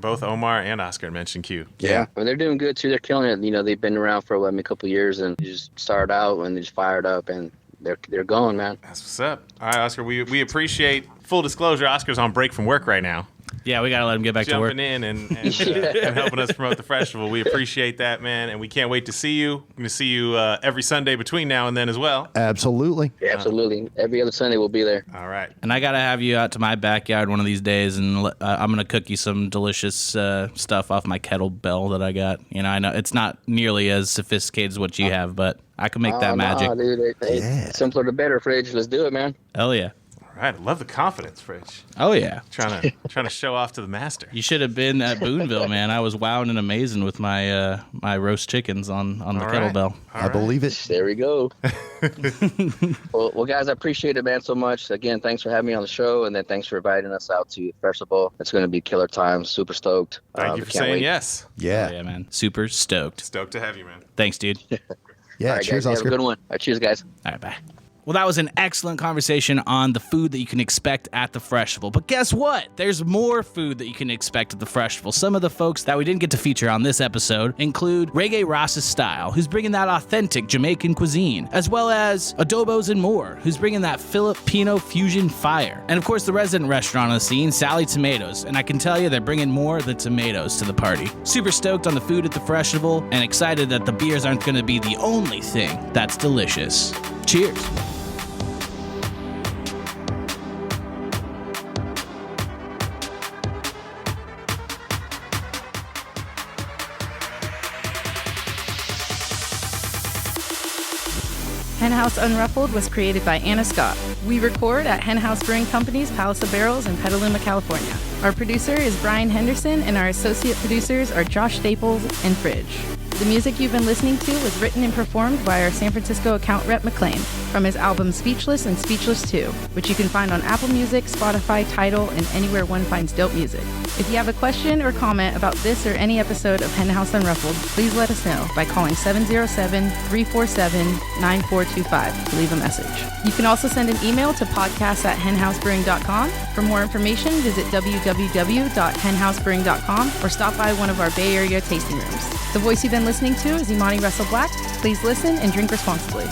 both Omar and Oscar mentioned Q. Yeah, I mean, they're doing good too. They're killing it. They've been around for a couple of years, and they just started out and they just fired up, and they're going, man. That's what's up. All right, Oscar, we appreciate, full disclosure, Oscar's on break from work right now. Yeah, we got to let him get back to work. Jumping in and helping us promote the Freshtival. We appreciate that, man, and we can't wait to see you. We're going to see you every Sunday between now and then as well. Absolutely. Yeah, absolutely. Every other Sunday we'll be there. All right. And I got to have you out to my backyard one of these days, and I'm going to cook you some delicious stuff off my kettlebell that I got. I know it's not nearly as sophisticated as what you have, but I can make that magic. Dude, simpler the better, Fridge. Let's do it, man. Hell yeah. All right, I love the confidence, Fridge. Oh, yeah. Trying to show off to the master. You should have been at Boonville, man. I was wowing and amazing with my my roast chickens on the kettlebell. I believe it. There we go. well, guys, I appreciate it, man, so much. Again, thanks for having me on the show, and then thanks for inviting us out to Freshtival. It's going to be killer time. Super stoked. Thank you for saying yes. Yeah. Oh, yeah, man. Super stoked. Stoked to have you, man. Thanks, dude. Yeah, All right, cheers, guys, Oscar. Have a good one. All right, cheers, guys. All right, bye. Well, that was an excellent conversation on the food that you can expect at the Freshtival. But guess what? There's more food that you can expect at the Freshtival. Some of the folks that we didn't get to feature on this episode include Reggae Ross's Style, who's bringing that authentic Jamaican cuisine, as well as Adobos and More, who's bringing that Filipino fusion fire. And of course, the resident restaurant on the scene, Sally Tomatoes. And I can tell you they're bringing more than tomatoes to the party. Super stoked on the food at the Freshtival and excited that the beers aren't going to be the only thing that's delicious. Cheers. HenHouse Unruffled was created by Anna Scott. We record at HenHouse Brewing Company's Palace of Barrels in Petaluma, California. Our producer is Brian Henderson, and our associate producers are Josh Staples and Fridge. The music you've been listening to was written and performed by our San Francisco account rep McLean from his album Speechless and Speechless 2, which you can find on Apple Music, Spotify, Tidal, and anywhere one finds dope music. If you have a question or comment about this or any episode of HenHouse Unruffled, please let us know by calling 707-347-9425 to leave a message. You can also send an email to podcast@henhousebrewing.com. For more information, visit www.henhousebrewing.com or stop by one of our Bay Area tasting rooms. The voice you've been listening to is Imani Russell Black. Please listen and drink responsibly.